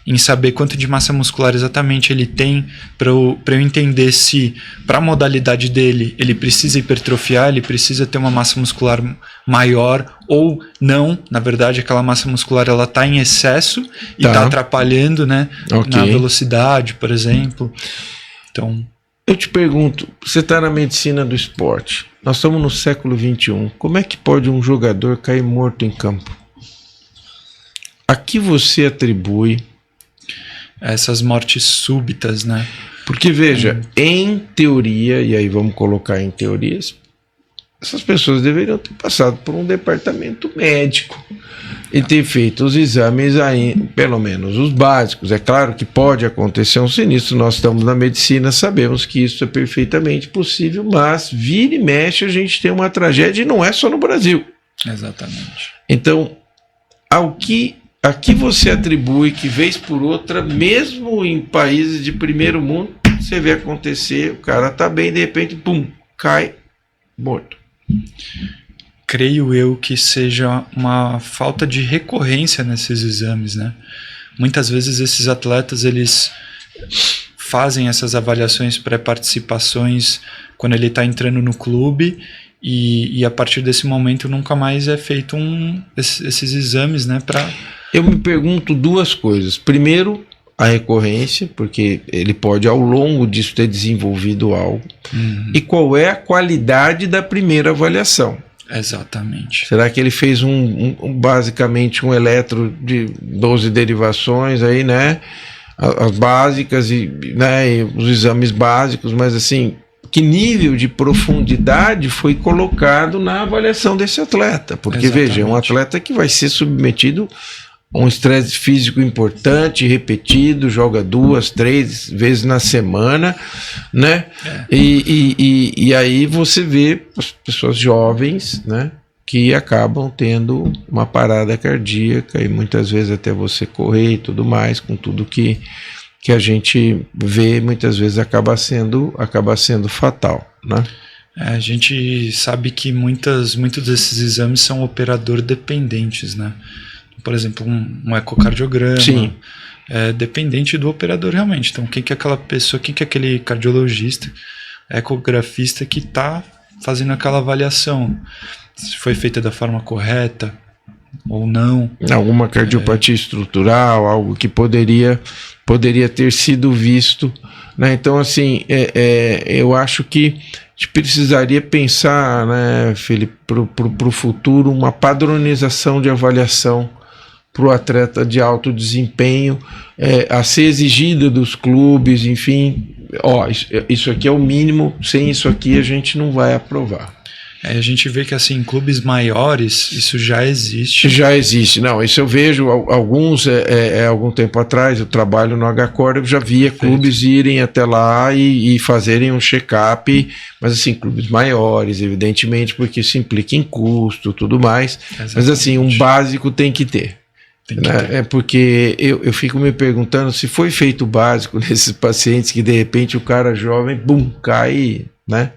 em saber quanto de massa muscular exatamente ele tem, para eu entender se, para a modalidade dele, ele precisa hipertrofiar, ele precisa ter uma massa muscular maior ou não. Na verdade, aquela massa muscular ela está em excesso e está atrapalhando, né, na velocidade, por exemplo. Então... Eu te pergunto, você está na medicina do esporte, nós estamos no século XXI, como é que pode um jogador cair morto em campo? A que você atribui essas mortes súbitas, né? Porque veja, em teoria, e aí vamos colocar em teorias, essas pessoas deveriam ter passado por um departamento médico e ter feito os exames aí, pelo menos os básicos. É claro que pode acontecer um sinistro, nós estamos na medicina, sabemos que isso é perfeitamente possível, mas vira e mexe a gente tem uma tragédia e não é só no Brasil. Exatamente. Então, a que você atribui que vez por outra, mesmo em países de primeiro mundo, você vê acontecer, o cara tá bem, de repente, pum, cai morto. Creio eu que seja uma falta de recorrência nesses exames, né? Muitas vezes esses atletas, eles fazem essas avaliações pré-participações quando ele está entrando no clube e a partir desse momento nunca mais é feito esses exames, né? Eu me pergunto duas coisas. Primeiro, a recorrência, porque ele pode ao longo disso ter desenvolvido algo. E qual é a qualidade da primeira avaliação? Exatamente. Será que ele fez basicamente um eletro de 12 derivações aí, né? As básicas e os exames básicos, mas assim, que nível de profundidade foi colocado na avaliação desse atleta? Porque veja, é um atleta que vai ser submetido a um estresse físico importante, repetido, joga 2, 3 vezes na semana, né? E aí você vê as pessoas jovens, né, que acabam tendo uma parada cardíaca e muitas vezes até você correr e tudo mais, com tudo que a gente vê, muitas vezes acaba sendo fatal, né? A gente sabe que muitos desses exames são operador dependentes, né? Por exemplo, um ecocardiograma. Sim. É dependente do operador realmente. Então, quem que é aquela pessoa, quem que é aquele cardiologista, ecografista que está fazendo aquela avaliação? Se foi feita da forma correta ou não. Alguma cardiopatia estrutural, algo que poderia ter sido visto, né? Então, assim, eu acho que a gente precisaria pensar, né, Felipe, para o futuro, uma padronização de avaliação para o atleta de alto desempenho, a ser exigida dos clubes, enfim, isso aqui é o mínimo, sem isso aqui a gente não vai aprovar. A gente vê que assim, em clubes maiores isso já existe. Já existe, não, isso eu vejo alguns, algum tempo atrás, eu trabalho no HCOR, eu já via clubes irem até lá e fazerem um check-up, mas assim, clubes maiores, evidentemente, porque isso implica em custo, tudo mais. Exatamente. Mas assim, um básico tem que ter. Né? É porque eu fico me perguntando se foi feito o básico nesses pacientes que de repente o cara jovem, bum, cai, né?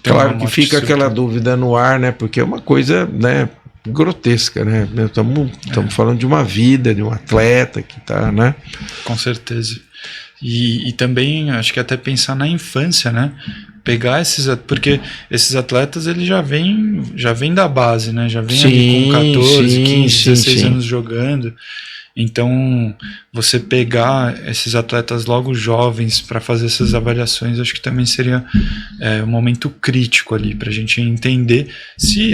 Claro que fica aquela dúvida no ar, né? Porque é uma coisa, né, grotesca, né? Estamos falando de uma vida, de um atleta que tá, né? Com certeza. E também acho que até pensar na infância, né? Pegar porque esses atletas eles já vêm da base, né? Já vêm ali com 14, 15, 16 anos jogando. Então, você pegar esses atletas logo jovens para fazer essas avaliações, acho que também seria um momento crítico ali, para a gente entender se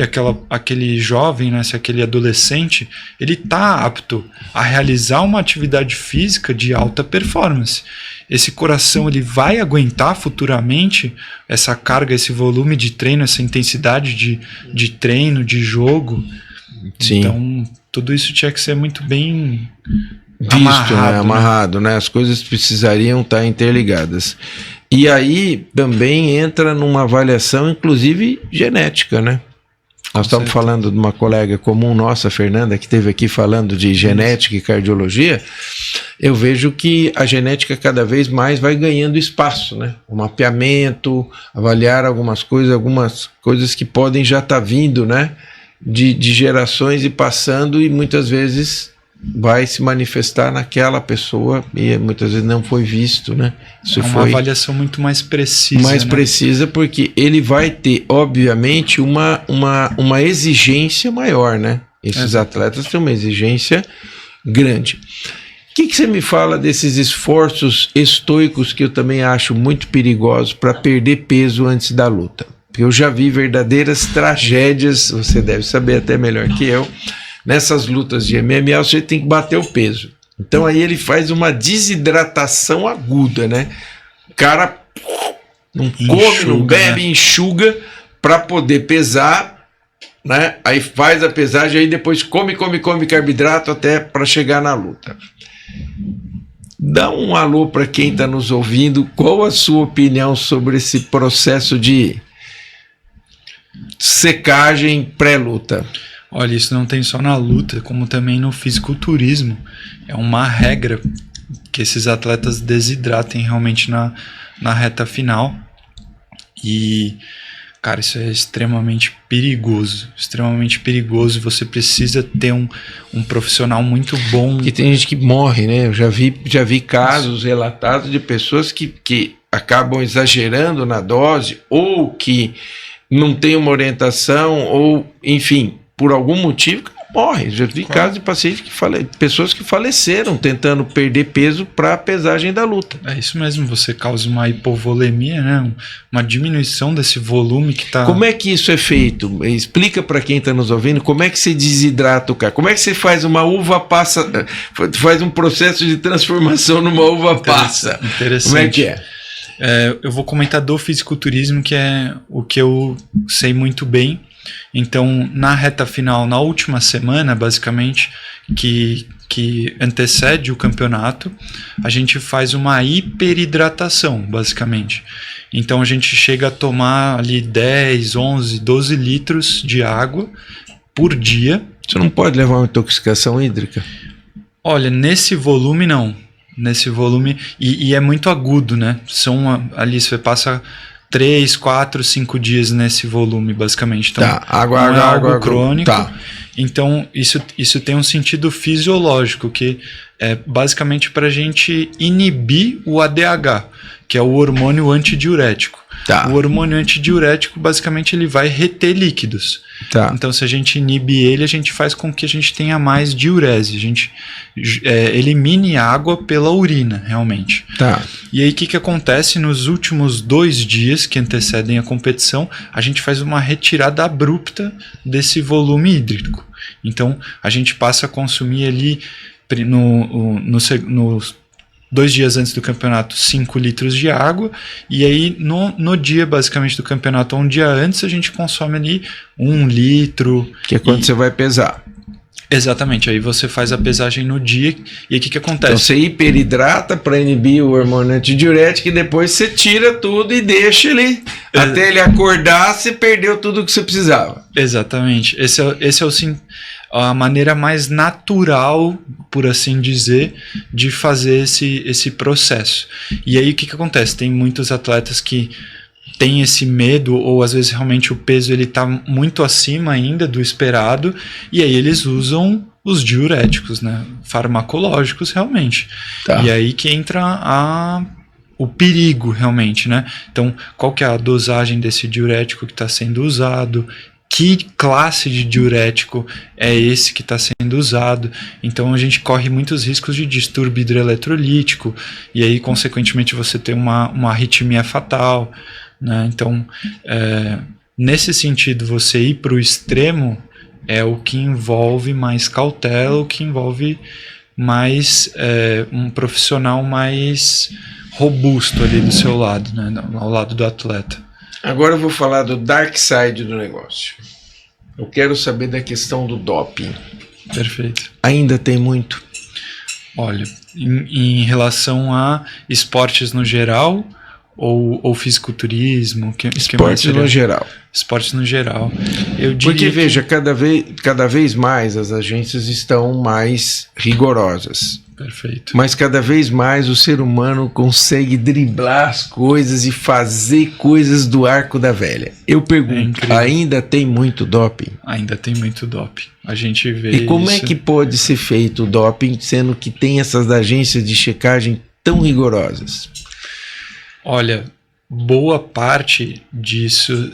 aquele jovem, né, se aquele adolescente, ele está apto a realizar uma atividade física de alta performance. Esse coração ele vai aguentar futuramente essa carga, esse volume de treino, essa intensidade de treino, de jogo. Sim. Então, tudo isso tinha que ser muito bem visto, amarrado, né? As coisas precisariam estar interligadas. E aí também entra numa avaliação, inclusive genética, né? Nós estamos falando de uma colega comum nossa, Fernanda, que esteve aqui falando de genética e cardiologia. Eu vejo que a genética cada vez mais vai ganhando espaço, né? O mapeamento, avaliar algumas coisas que podem já estar vindo, né? de gerações e passando, e muitas vezes vai se manifestar naquela pessoa e muitas vezes não foi visto, né? Isso é uma avaliação muito mais precisa. Mais né? precisa, porque ele vai ter, obviamente, uma exigência maior, né? Esses atletas têm uma exigência grande. O que você me fala desses esforços estoicos que eu também acho muito perigosos para perder peso antes da luta? Porque eu já vi verdadeiras tragédias, você deve saber até melhor que eu, nessas lutas de MMA você tem que bater o peso. Então aí ele faz uma desidratação aguda, né? O cara não come, não bebe, né? Enxuga para poder pesar, né? Aí faz a pesagem, aí depois come carboidrato até para chegar na luta. Dá um alô para quem está nos ouvindo. Qual a sua opinião sobre esse processo de secagem pré-luta? Olha, isso não tem só na luta, como também no fisiculturismo. É uma regra que esses atletas desidratem realmente na reta final. E, cara, isso é extremamente perigoso. Extremamente perigoso. Você precisa ter um profissional muito bom. Porque tem gente que morre, né? Eu já vi casos relatados de pessoas que acabam exagerando na dose, ou que não tem uma orientação, ou, enfim, por algum motivo, morre. Já vi casos de pacientes pessoas que faleceram tentando perder peso para a pesagem da luta. É isso mesmo, você causa uma hipovolemia, né? Uma diminuição desse volume que está... Como é que isso é feito? Explica para quem está nos ouvindo como é que você desidrata o cara. Como é que você faz uma uva passa, faz um processo de transformação numa uva passa? Interessante. Como é que é? Eu vou comentar do fisiculturismo, que é o que eu sei muito bem. Então, na reta final, na última semana, basicamente, que antecede o campeonato, a gente faz uma hiperidratação, basicamente. Então, a gente chega a tomar ali 10, 11, 12 litros de água por dia. Você não pode levar uma intoxicação hídrica? Olha, nesse volume não. Nesse volume, e é muito agudo, né? Ali você passa 3, 4, 5 dias nesse volume, basicamente. Então, água crônico. Tá. Então, isso tem um sentido fisiológico, que é basicamente para a gente inibir o ADH, que é o hormônio antidiurético. Tá. O hormônio antidiurético, basicamente, ele vai reter líquidos. Tá. Então, se a gente inibe ele, a gente faz com que a gente tenha mais diurese. A gente elimine água pela urina, realmente. Tá. E aí, o que acontece? Nos últimos 2 dias que antecedem a competição, a gente faz uma retirada abrupta desse volume hídrico. Então, a gente passa a consumir ali, nos 2 dias antes do campeonato, 5 litros de água, e aí no dia basicamente do campeonato, um dia antes, a gente consome ali 1 litro. Que é quando você vai pesar. Exatamente, aí você faz a pesagem no dia, e aí o que acontece? Então você hiperidrata para inibir o hormônio antidiurético, e depois você tira tudo e deixa ele, até ele acordar, você perdeu tudo que você precisava. Exatamente, esse é a maneira mais natural, por assim dizer, de fazer esse processo. E aí o que acontece? Tem muitos atletas que têm esse medo, ou às vezes realmente o peso está muito acima ainda do esperado, e aí eles usam os diuréticos, né? Farmacológicos realmente. Tá. E aí que entra o perigo realmente, né? Então, qual que é a dosagem desse diurético que está sendo usado? Que classe de diurético é esse que está sendo usado? Então a gente corre muitos riscos de distúrbio hidroeletrolítico, e aí consequentemente você tem uma arritmia fatal, né? Então nesse sentido, você ir para o extremo é o que envolve mais cautela, o que envolve mais um profissional mais robusto ali do seu lado, né? Ao lado do atleta. Agora eu vou falar do dark side do negócio. Eu quero saber da questão do doping. Perfeito. Ainda tem muito? Olha, em relação a esportes no geral ou fisiculturismo? Esportes no geral. Esportes no geral. Eu diria porque, veja, cada vez mais as agências estão mais rigorosas. Perfeito. Mas cada vez mais o ser humano consegue driblar as coisas e fazer coisas do arco da velha. Eu pergunto, ainda tem muito doping? Ainda tem muito doping. A gente vê E como isso. é que pode ser feito o doping, sendo que tem essas agências de checagem tão rigorosas? Olha, boa parte disso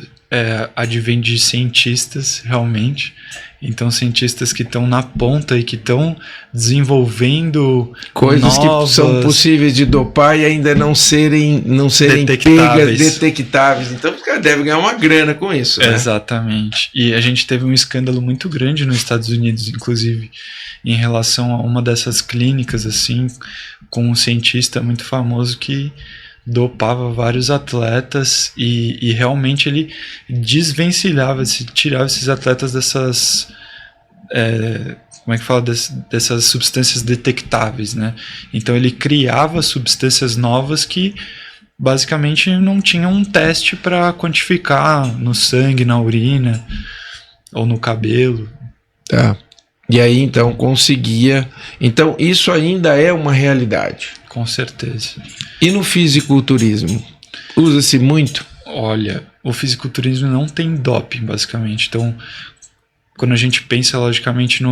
advém de cientistas, realmente. Então, cientistas que estão na ponta e que estão desenvolvendo coisas que são possíveis de dopar e ainda não serem detectáveis. Então, os caras devem ganhar uma grana com isso, né? Exatamente. E a gente teve um escândalo muito grande nos Estados Unidos, inclusive, em relação a uma dessas clínicas, assim, com um cientista muito famoso que dopava vários atletas e realmente ele desvencilhava, tirava esses atletas dessas como é que fala, dessas substâncias detectáveis, né? Então ele criava substâncias novas que basicamente não tinham um teste para quantificar no sangue, na urina ou no cabelo. Tá. E aí então conseguia. Então isso ainda é uma realidade. Com certeza. E no fisiculturismo? Usa-se muito? Olha, o fisiculturismo não tem doping, basicamente. Então, quando a gente pensa, logicamente,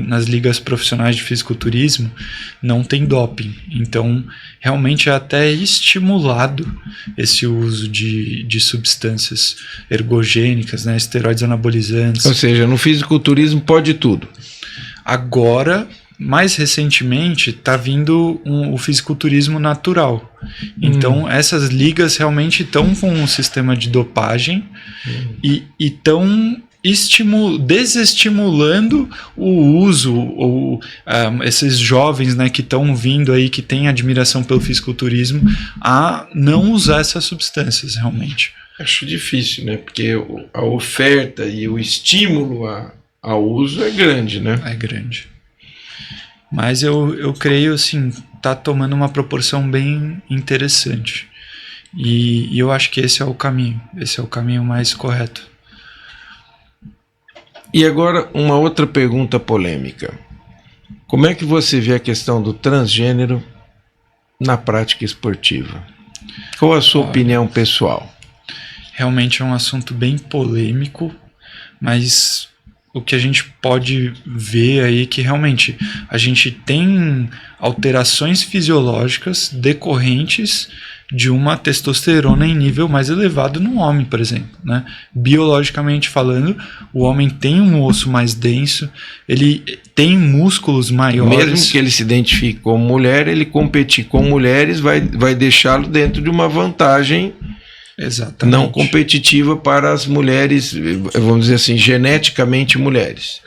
nas ligas profissionais de fisiculturismo, não tem doping. Então, realmente é até estimulado esse uso de substâncias ergogênicas, né, esteroides anabolizantes. Ou seja, no fisiculturismo pode tudo. Agora, mais recentemente, está vindo o fisiculturismo natural. Então, essas ligas realmente estão com um sistema de dopagem e estão desestimulando o uso, ou esses jovens, né, que estão vindo aí, que têm admiração pelo fisiculturismo, a não usar essas substâncias, realmente. Acho difícil, né? Porque a oferta e o estímulo ao uso é grande, né? É grande. Mas eu creio, assim, tá tomando uma proporção bem interessante. E eu acho que esse é o caminho mais correto. E agora uma outra pergunta polêmica. Como é que você vê a questão do transgênero na prática esportiva? Qual a sua opinião pessoal? Realmente é um assunto bem polêmico, mas o que a gente pode ver aí é que realmente a gente tem alterações fisiológicas decorrentes de uma testosterona em nível mais elevado no homem, por exemplo, né? Biologicamente falando, o homem tem um osso mais denso, ele tem músculos maiores. Mesmo que ele se identifique como mulher, ele competir com mulheres vai deixá-lo dentro de uma vantagem. Exatamente. Não competitiva para as mulheres, vamos dizer assim, geneticamente mulheres.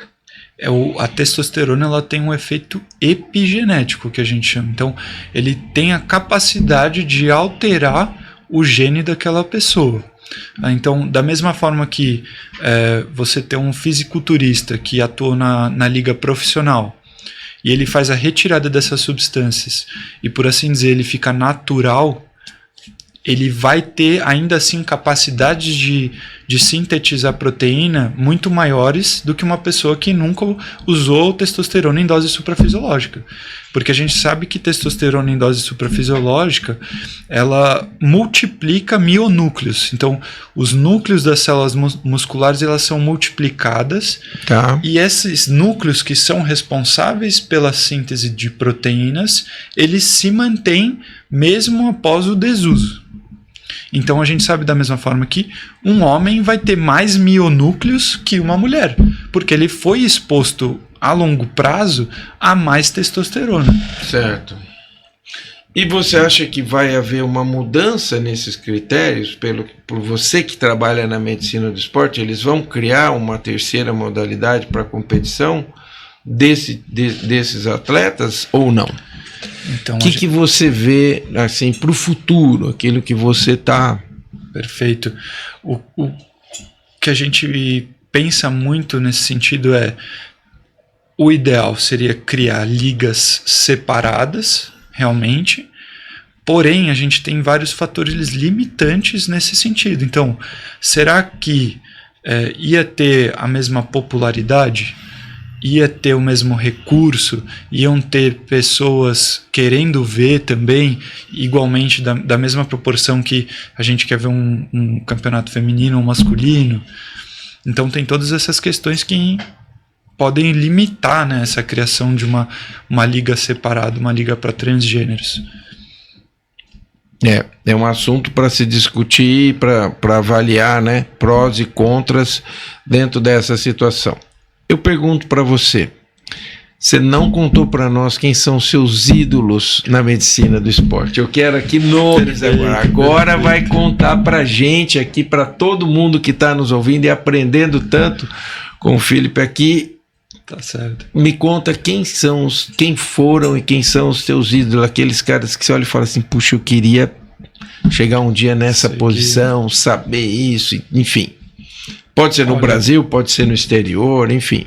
A testosterona, ela tem um efeito epigenético, que a gente chama. Então, ele tem a capacidade de alterar o gene daquela pessoa. Então, da mesma forma que você tem um fisiculturista que atua na liga profissional e ele faz a retirada dessas substâncias e, por assim dizer, ele fica natural, ele vai ter ainda assim capacidades de sintetizar proteína muito maiores do que uma pessoa que nunca usou testosterona em dose suprafisiológica. Porque a gente sabe que testosterona em dose suprafisiológica, ela multiplica mionúcleos. Então, os núcleos das células musculares, elas são multiplicadas. Tá. E esses núcleos que são responsáveis pela síntese de proteínas, eles se mantêm mesmo após o desuso. Então a gente sabe da mesma forma que um homem vai ter mais mionúcleos que uma mulher, porque ele foi exposto a longo prazo a mais testosterona. Certo. E você acha que vai haver uma mudança nesses critérios? Por você que trabalha na medicina do esporte, eles vão criar uma terceira modalidade para competição desses atletas ou não? Então, o que você vê assim para o futuro, aquilo que você está... Perfeito. O que a gente pensa muito nesse sentido o ideal seria criar ligas separadas, realmente, porém a gente tem vários fatores limitantes nesse sentido. Então, será que ia ter a mesma popularidade? ia ter o mesmo recurso, iam ter pessoas querendo ver também, igualmente, da mesma proporção que a gente quer ver um campeonato feminino ou masculino. Então tem todas essas questões que podem limitar, né, essa criação de uma liga separada, uma liga para transgêneros. É um assunto para se discutir, para avaliar, né, prós e contras dentro dessa situação. Eu pergunto para você, você não contou para nós quem são seus ídolos na medicina do esporte. Eu quero aqui nomes agora. Agora vai contar para gente aqui, para todo mundo que está nos ouvindo e aprendendo tanto com o Felipe aqui. Tá certo. Me conta quem foram e quem são os teus ídolos, aqueles caras que você olha e fala assim, puxa, eu queria chegar um dia nessa posição, saber isso, enfim. Pode ser no Brasil, pode ser no exterior, enfim.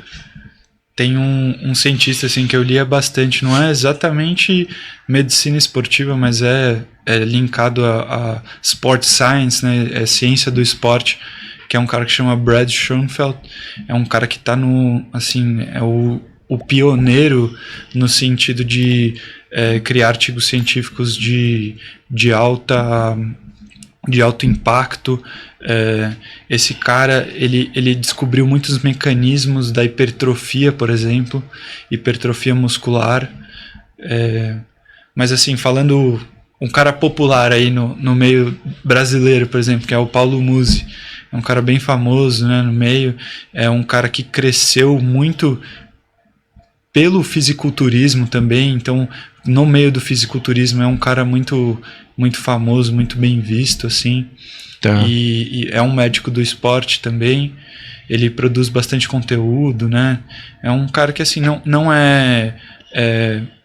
Tem um cientista assim, que eu lia bastante, não é exatamente medicina esportiva, mas é linkado a sport science, né? É ciência do esporte, que é um cara que chama Brad Schoenfeld. É um cara que está é o pioneiro no sentido de criar artigos científicos de alto impacto. Esse cara ele descobriu muitos mecanismos da hipertrofia, por exemplo, hipertrofia muscular. Mas assim, falando um cara popular aí no meio brasileiro, por exemplo, que é o Paulo Musi. É um cara bem famoso, né, no meio. É um cara que cresceu muito pelo fisiculturismo também. Então, no meio do fisiculturismo, é um cara muito, muito famoso, muito bem visto, assim. Tá. E é um médico do esporte também. Ele produz bastante conteúdo, né? É um cara que, assim, não é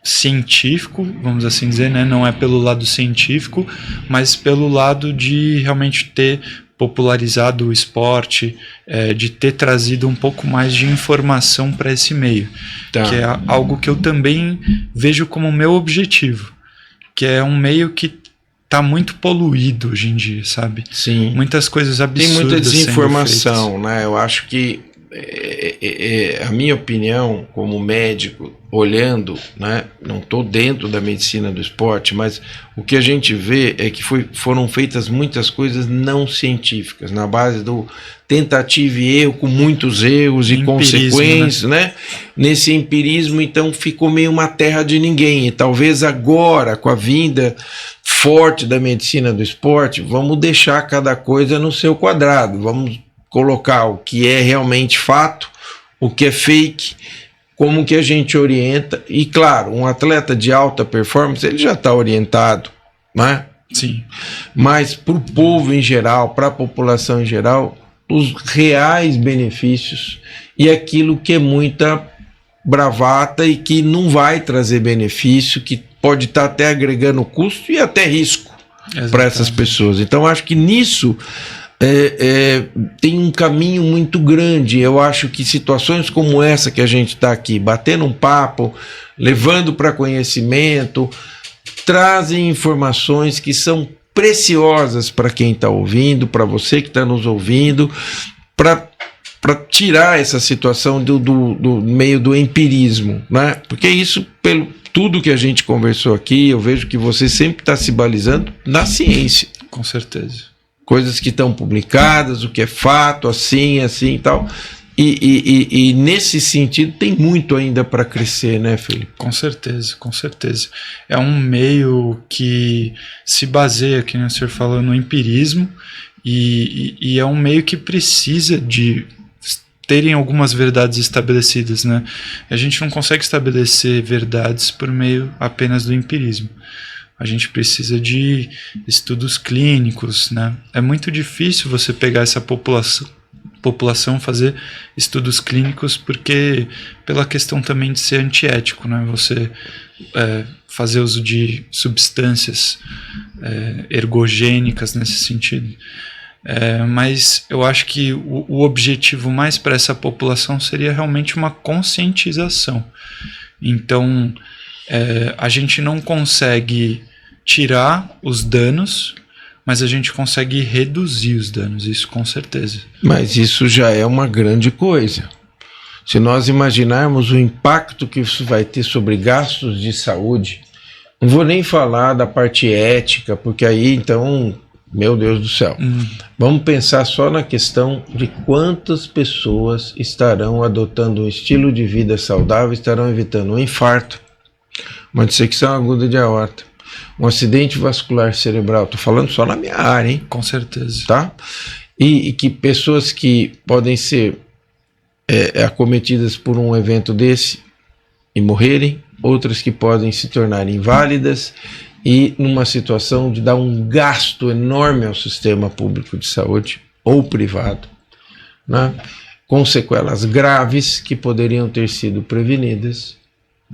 científico, vamos assim dizer, né? Não é pelo lado científico, mas pelo lado de realmente ter popularizado o esporte, de ter trazido um pouco mais de informação para esse meio, tá. Que é algo que eu também vejo como meu objetivo, que é um meio que está muito poluído hoje em dia, sabe? Sim. Muitas coisas absurdas. Tem muita desinformação, né? Eu acho que a minha opinião como médico, olhando, né, não estou dentro da medicina do esporte, mas o que a gente vê é que foram feitas muitas coisas não científicas, na base do tentativa e erro, com muitos erros e consequências, né? Nesse empirismo, então ficou meio uma terra de ninguém. E talvez agora, com a vinda forte da medicina do esporte, vamos deixar cada coisa no seu quadrado, vamos colocar o que é realmente fato, o que é fake, como que a gente orienta. E claro, um atleta de alta performance, ele já está orientado, né? Sim. Mas para o povo em geral, para a população em geral, os reais benefícios e aquilo que é muita bravata e que não vai trazer benefício, que pode estar até agregando custo e até risco para essas pessoas. Então acho que nisso tem um caminho muito grande. Eu acho que situações como essa que a gente está aqui, batendo um papo, levando para conhecimento, trazem informações que são preciosas para quem está ouvindo, para você que está nos ouvindo, para tirar essa situação do meio do empirismo, né? Porque isso, pelo tudo que a gente conversou aqui, eu vejo que você sempre está se balizando na ciência. Com certeza. Coisas que estão publicadas, o que é fato, assim e tal. E nesse sentido tem muito ainda para crescer, né, Felipe? Com certeza, com certeza. É um meio que se baseia, que o senhor falou, no empirismo, e é um meio que precisa de terem algumas verdades estabelecidas, né? A gente não consegue estabelecer verdades por meio apenas do empirismo. A gente precisa de estudos clínicos, né? É muito difícil você pegar essa população, fazer estudos clínicos, porque pela questão também de ser antiético, né? Você fazer uso de substâncias ergogênicas nesse sentido. Mas eu acho que o objetivo mais para essa população seria realmente uma conscientização. Então, a gente não consegue tirar os danos, mas a gente consegue reduzir os danos, isso com certeza. Mas isso já é uma grande coisa. Se nós imaginarmos o impacto que isso vai ter sobre gastos de saúde, não vou nem falar da parte ética, porque aí então, meu Deus do céu, vamos pensar só na questão de quantas pessoas estarão adotando um estilo de vida saudável, estarão evitando um infarto, uma dissecção aguda de aorta, um acidente vascular cerebral. Estou falando só na minha área, hein? Com certeza. Tá? E que pessoas que podem ser acometidas por um evento desse e morrerem, outras que podem se tornar inválidas e numa situação de dar um gasto enorme ao sistema público de saúde ou privado, né? Com sequelas graves que poderiam ter sido prevenidas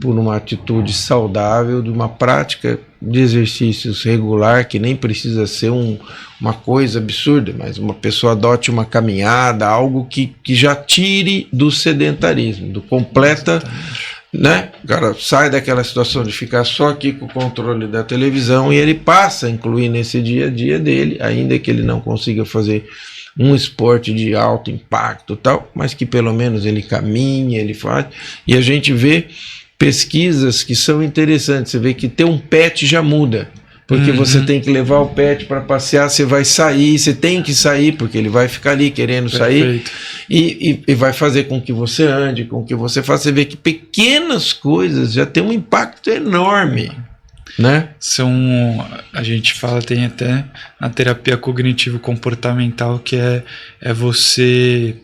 por uma atitude saudável, de uma prática de exercícios regular, que nem precisa ser uma coisa absurda, mas uma pessoa adote uma caminhada, algo que já tire do sedentarismo, do completa, né? O cara sai daquela situação de ficar só aqui com o controle da televisão e ele passa a incluir nesse dia a dia dele, ainda que ele não consiga fazer um esporte de alto impacto tal, mas que pelo menos ele caminha, ele faz, e a gente vê pesquisas que são interessantes. Você vê que ter um pet já muda, porque você tem que levar o pet para passear, você vai sair, você tem que sair, porque ele vai ficar ali querendo sair, e vai fazer com que você ande, com que você faça. Você vê que pequenas coisas já tem um impacto enorme, né? A gente fala, tem até a terapia cognitivo-comportamental, que é você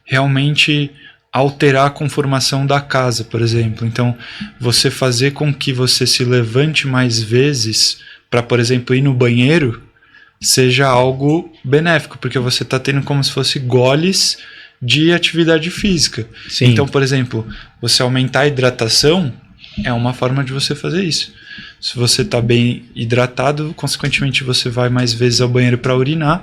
realmente alterar a conformação da casa, por exemplo. Então, você fazer com que você se levante mais vezes para, por exemplo, ir no banheiro, seja algo benéfico, porque você está tendo como se fosse goles de atividade física. Sim. Então, por exemplo, você aumentar a hidratação é uma forma de você fazer isso. Se você está bem hidratado, consequentemente você vai mais vezes ao banheiro para urinar,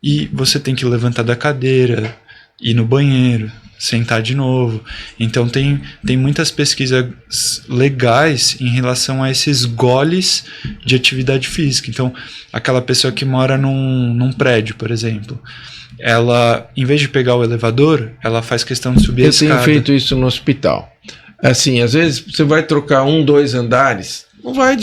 e você tem que levantar da cadeira, ir no banheiro, sentar de novo. Então tem muitas pesquisas legais em relação a esses goles de atividade física. Então, aquela pessoa que mora num prédio, por exemplo, ela, em vez de pegar o elevador, ela faz questão de subir a escada. Eu tenho feito isso no hospital. Assim, às vezes você vai trocar 2 andares, não vai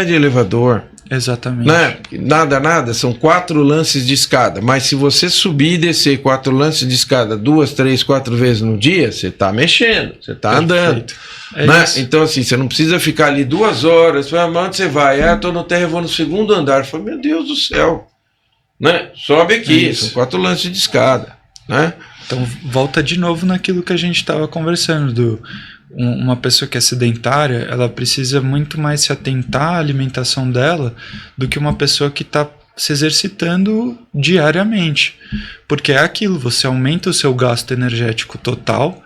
de elevador. Exatamente. Né? Nada, são 4 lances de escada, mas se você subir e descer 4 lances de escada 2, 3, 4 vezes no dia, você está mexendo, você está andando. Né? Então assim, você não precisa ficar ali 2 horas, você fala, onde você vai? Estou no térreo, vou no 2º andar. Fala, meu Deus do céu, né? Sobe aqui, são 4 lances de escada, né? Então volta de novo naquilo que a gente estava conversando, uma pessoa que é sedentária, ela precisa muito mais se atentar à alimentação dela do que uma pessoa que está se exercitando diariamente. Porque é aquilo, você aumenta o seu gasto energético total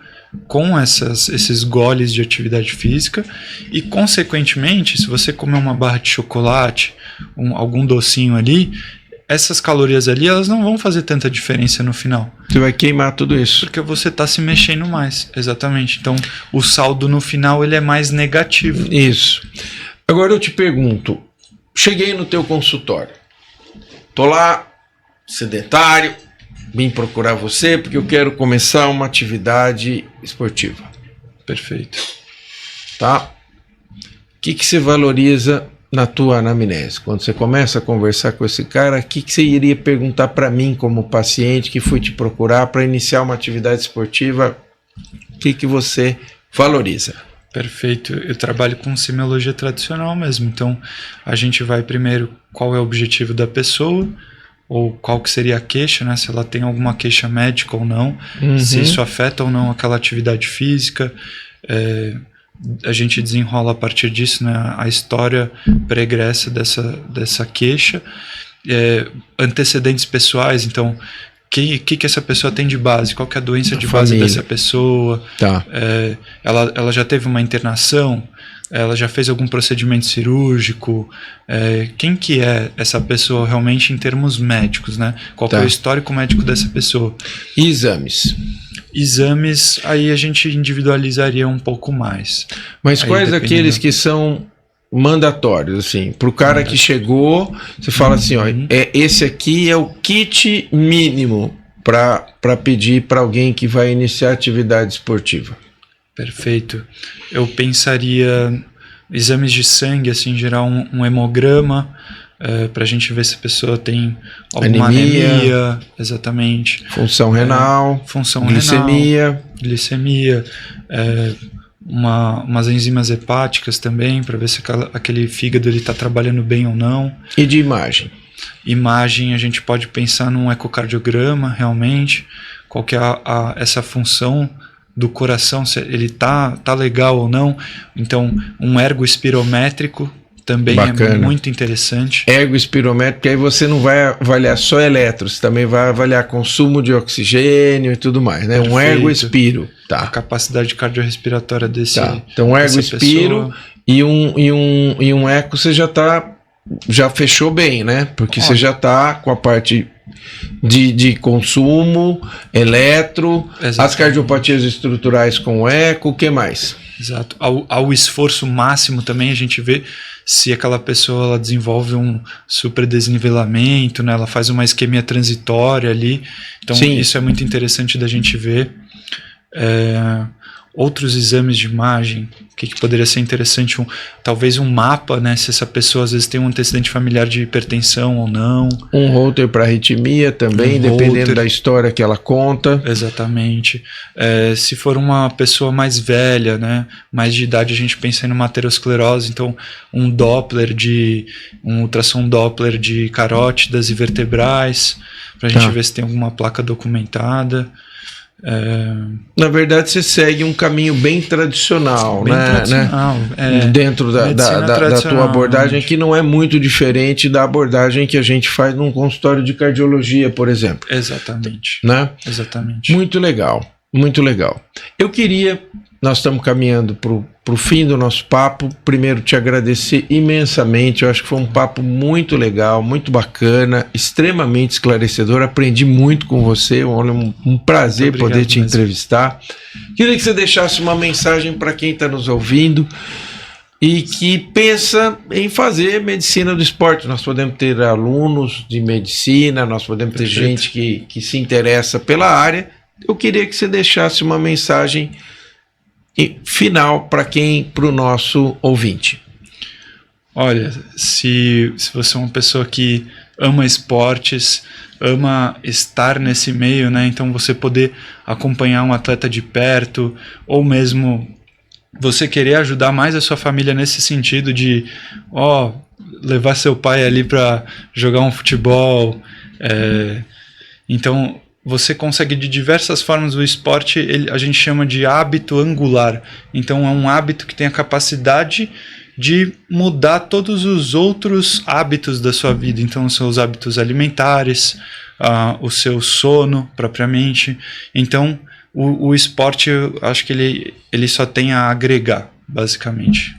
com esses goles de atividade física e, consequentemente, se você comer uma barra de chocolate, algum docinho ali, essas calorias ali, elas não vão fazer tanta diferença no final. Você vai queimar tudo isso. Porque você está se mexendo mais, exatamente. Então, o saldo no final, ele é mais negativo. Isso. Agora eu te pergunto, cheguei no teu consultório, tô lá, sedentário, vim procurar você porque eu quero começar uma atividade esportiva. Perfeito. Tá? O que você valoriza na tua anamnese? Quando você começa a conversar com esse cara, o que você iria perguntar para mim como paciente que fui te procurar para iniciar uma atividade esportiva? O que você valoriza? Perfeito. Eu trabalho com semiologia tradicional mesmo. Então, a gente vai primeiro qual é o objetivo da pessoa, ou qual que seria a queixa, né? Se ela tem alguma queixa médica ou não, se isso afeta ou não aquela atividade física. A gente desenrola a partir disso, né, a história pregressa dessa queixa, antecedentes pessoais. Então, o que essa pessoa tem de base, qual que é a doença de base dessa pessoa, tá. Ela já teve uma internação, ela já fez algum procedimento cirúrgico, quem que é essa pessoa realmente em termos médicos, né? Qual que é o histórico médico dessa pessoa. E exames, aí a gente individualizaria um pouco mais. Mas aí, quais aqueles que são mandatórios, assim, para o cara que chegou, você fala assim, ó, esse aqui é o kit mínimo para pedir para alguém que vai iniciar atividade esportiva? Perfeito. Eu pensaria exames de sangue, assim, gerar um hemograma, para a gente ver se a pessoa tem alguma anemia, exatamente. Função renal, glicemia, umas enzimas hepáticas também, para ver se aquele fígado está trabalhando bem ou não. E de imagem? Imagem, a gente pode pensar num ecocardiograma, realmente, qual que é essa função do coração, se ele tá legal ou não. Então, um ergo espirométrico também é muito interessante. Ergo espirométrico, aí você não vai avaliar só eletro, você também vai avaliar consumo de oxigênio e tudo mais, né? Perfeito. Um ergo expiro. Tá. A capacidade cardiorrespiratória desse. Tá. Então, um ergo expiro e um eco você já fechou bem, né? Porque você já tá com a parte de consumo, eletro, exatamente. As cardiopatias estruturais com o eco, o que mais? Exato. Ao esforço máximo também a gente vê se aquela pessoa ela desenvolve um superdesnivelamento, né? Ela faz uma isquemia transitória ali. Então Sim. Isso é muito interessante da gente ver. Outros exames de imagem, o que poderia ser interessante? Talvez um mapa, né? Se essa pessoa às vezes tem um antecedente familiar de hipertensão ou não. Um holter para arritmia também, dependendo da história que ela conta. Exatamente. Se for uma pessoa mais velha, né? Mais de idade, a gente pensa em uma aterosclerose, então um ultrassom Doppler de carótidas e vertebrais, para a gente ver se tem alguma placa documentada. Na verdade, você segue um caminho bem tradicional, tradicional, né? Dentro da tua abordagem, que não é muito diferente da abordagem que a gente faz num consultório de cardiologia, por exemplo. Exatamente. Né? Exatamente. Muito legal, muito legal. Nós estamos caminhando para o fim do nosso papo. Primeiro, te agradecer imensamente. Eu acho que foi um papo muito legal, muito bacana, extremamente esclarecedor. Aprendi muito com você. Um prazer poder te entrevistar. Queria que você deixasse uma mensagem para quem está nos ouvindo e que pensa em fazer medicina do esporte. Nós podemos ter alunos de medicina, nós podemos ter gente que se interessa pela área. Eu queria que você deixasse uma mensagem final para o nosso ouvinte. Olha, se você é uma pessoa que ama esportes, ama estar nesse meio, né? Então você poder acompanhar um atleta de perto, ou mesmo você querer ajudar mais a sua família nesse sentido de levar seu pai ali para jogar um futebol. Então você consegue de diversas formas. O esporte a gente chama de hábito angular. Então é um hábito que tem a capacidade de mudar todos os outros hábitos da sua vida. Então os seus hábitos alimentares, o seu sono propriamente. Então o esporte, eu acho que ele só tem a agregar, basicamente.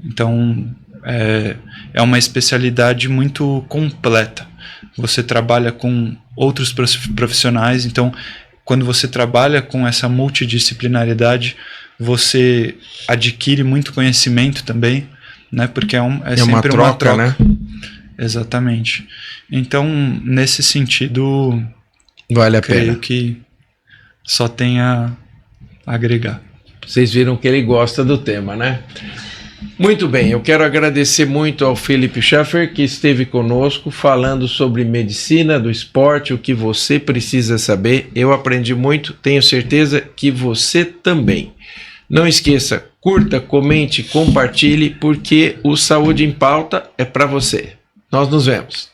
Então é uma especialidade muito completa. Você trabalha com outros profissionais, então quando você trabalha com essa multidisciplinaridade, você adquire muito conhecimento também, né? Porque sempre uma troca, né? Exatamente. Então, nesse sentido, vale a creio pena. Que só tem a agregar. Vocês viram que ele gosta do tema, né? Muito bem, eu quero agradecer muito ao Philipp Schaffer, que esteve conosco falando sobre medicina do esporte, o que você precisa saber. Eu aprendi muito, tenho certeza que você também. Não esqueça, curta, comente, compartilhe, porque o Saúde em Pauta é para você. Nós nos vemos.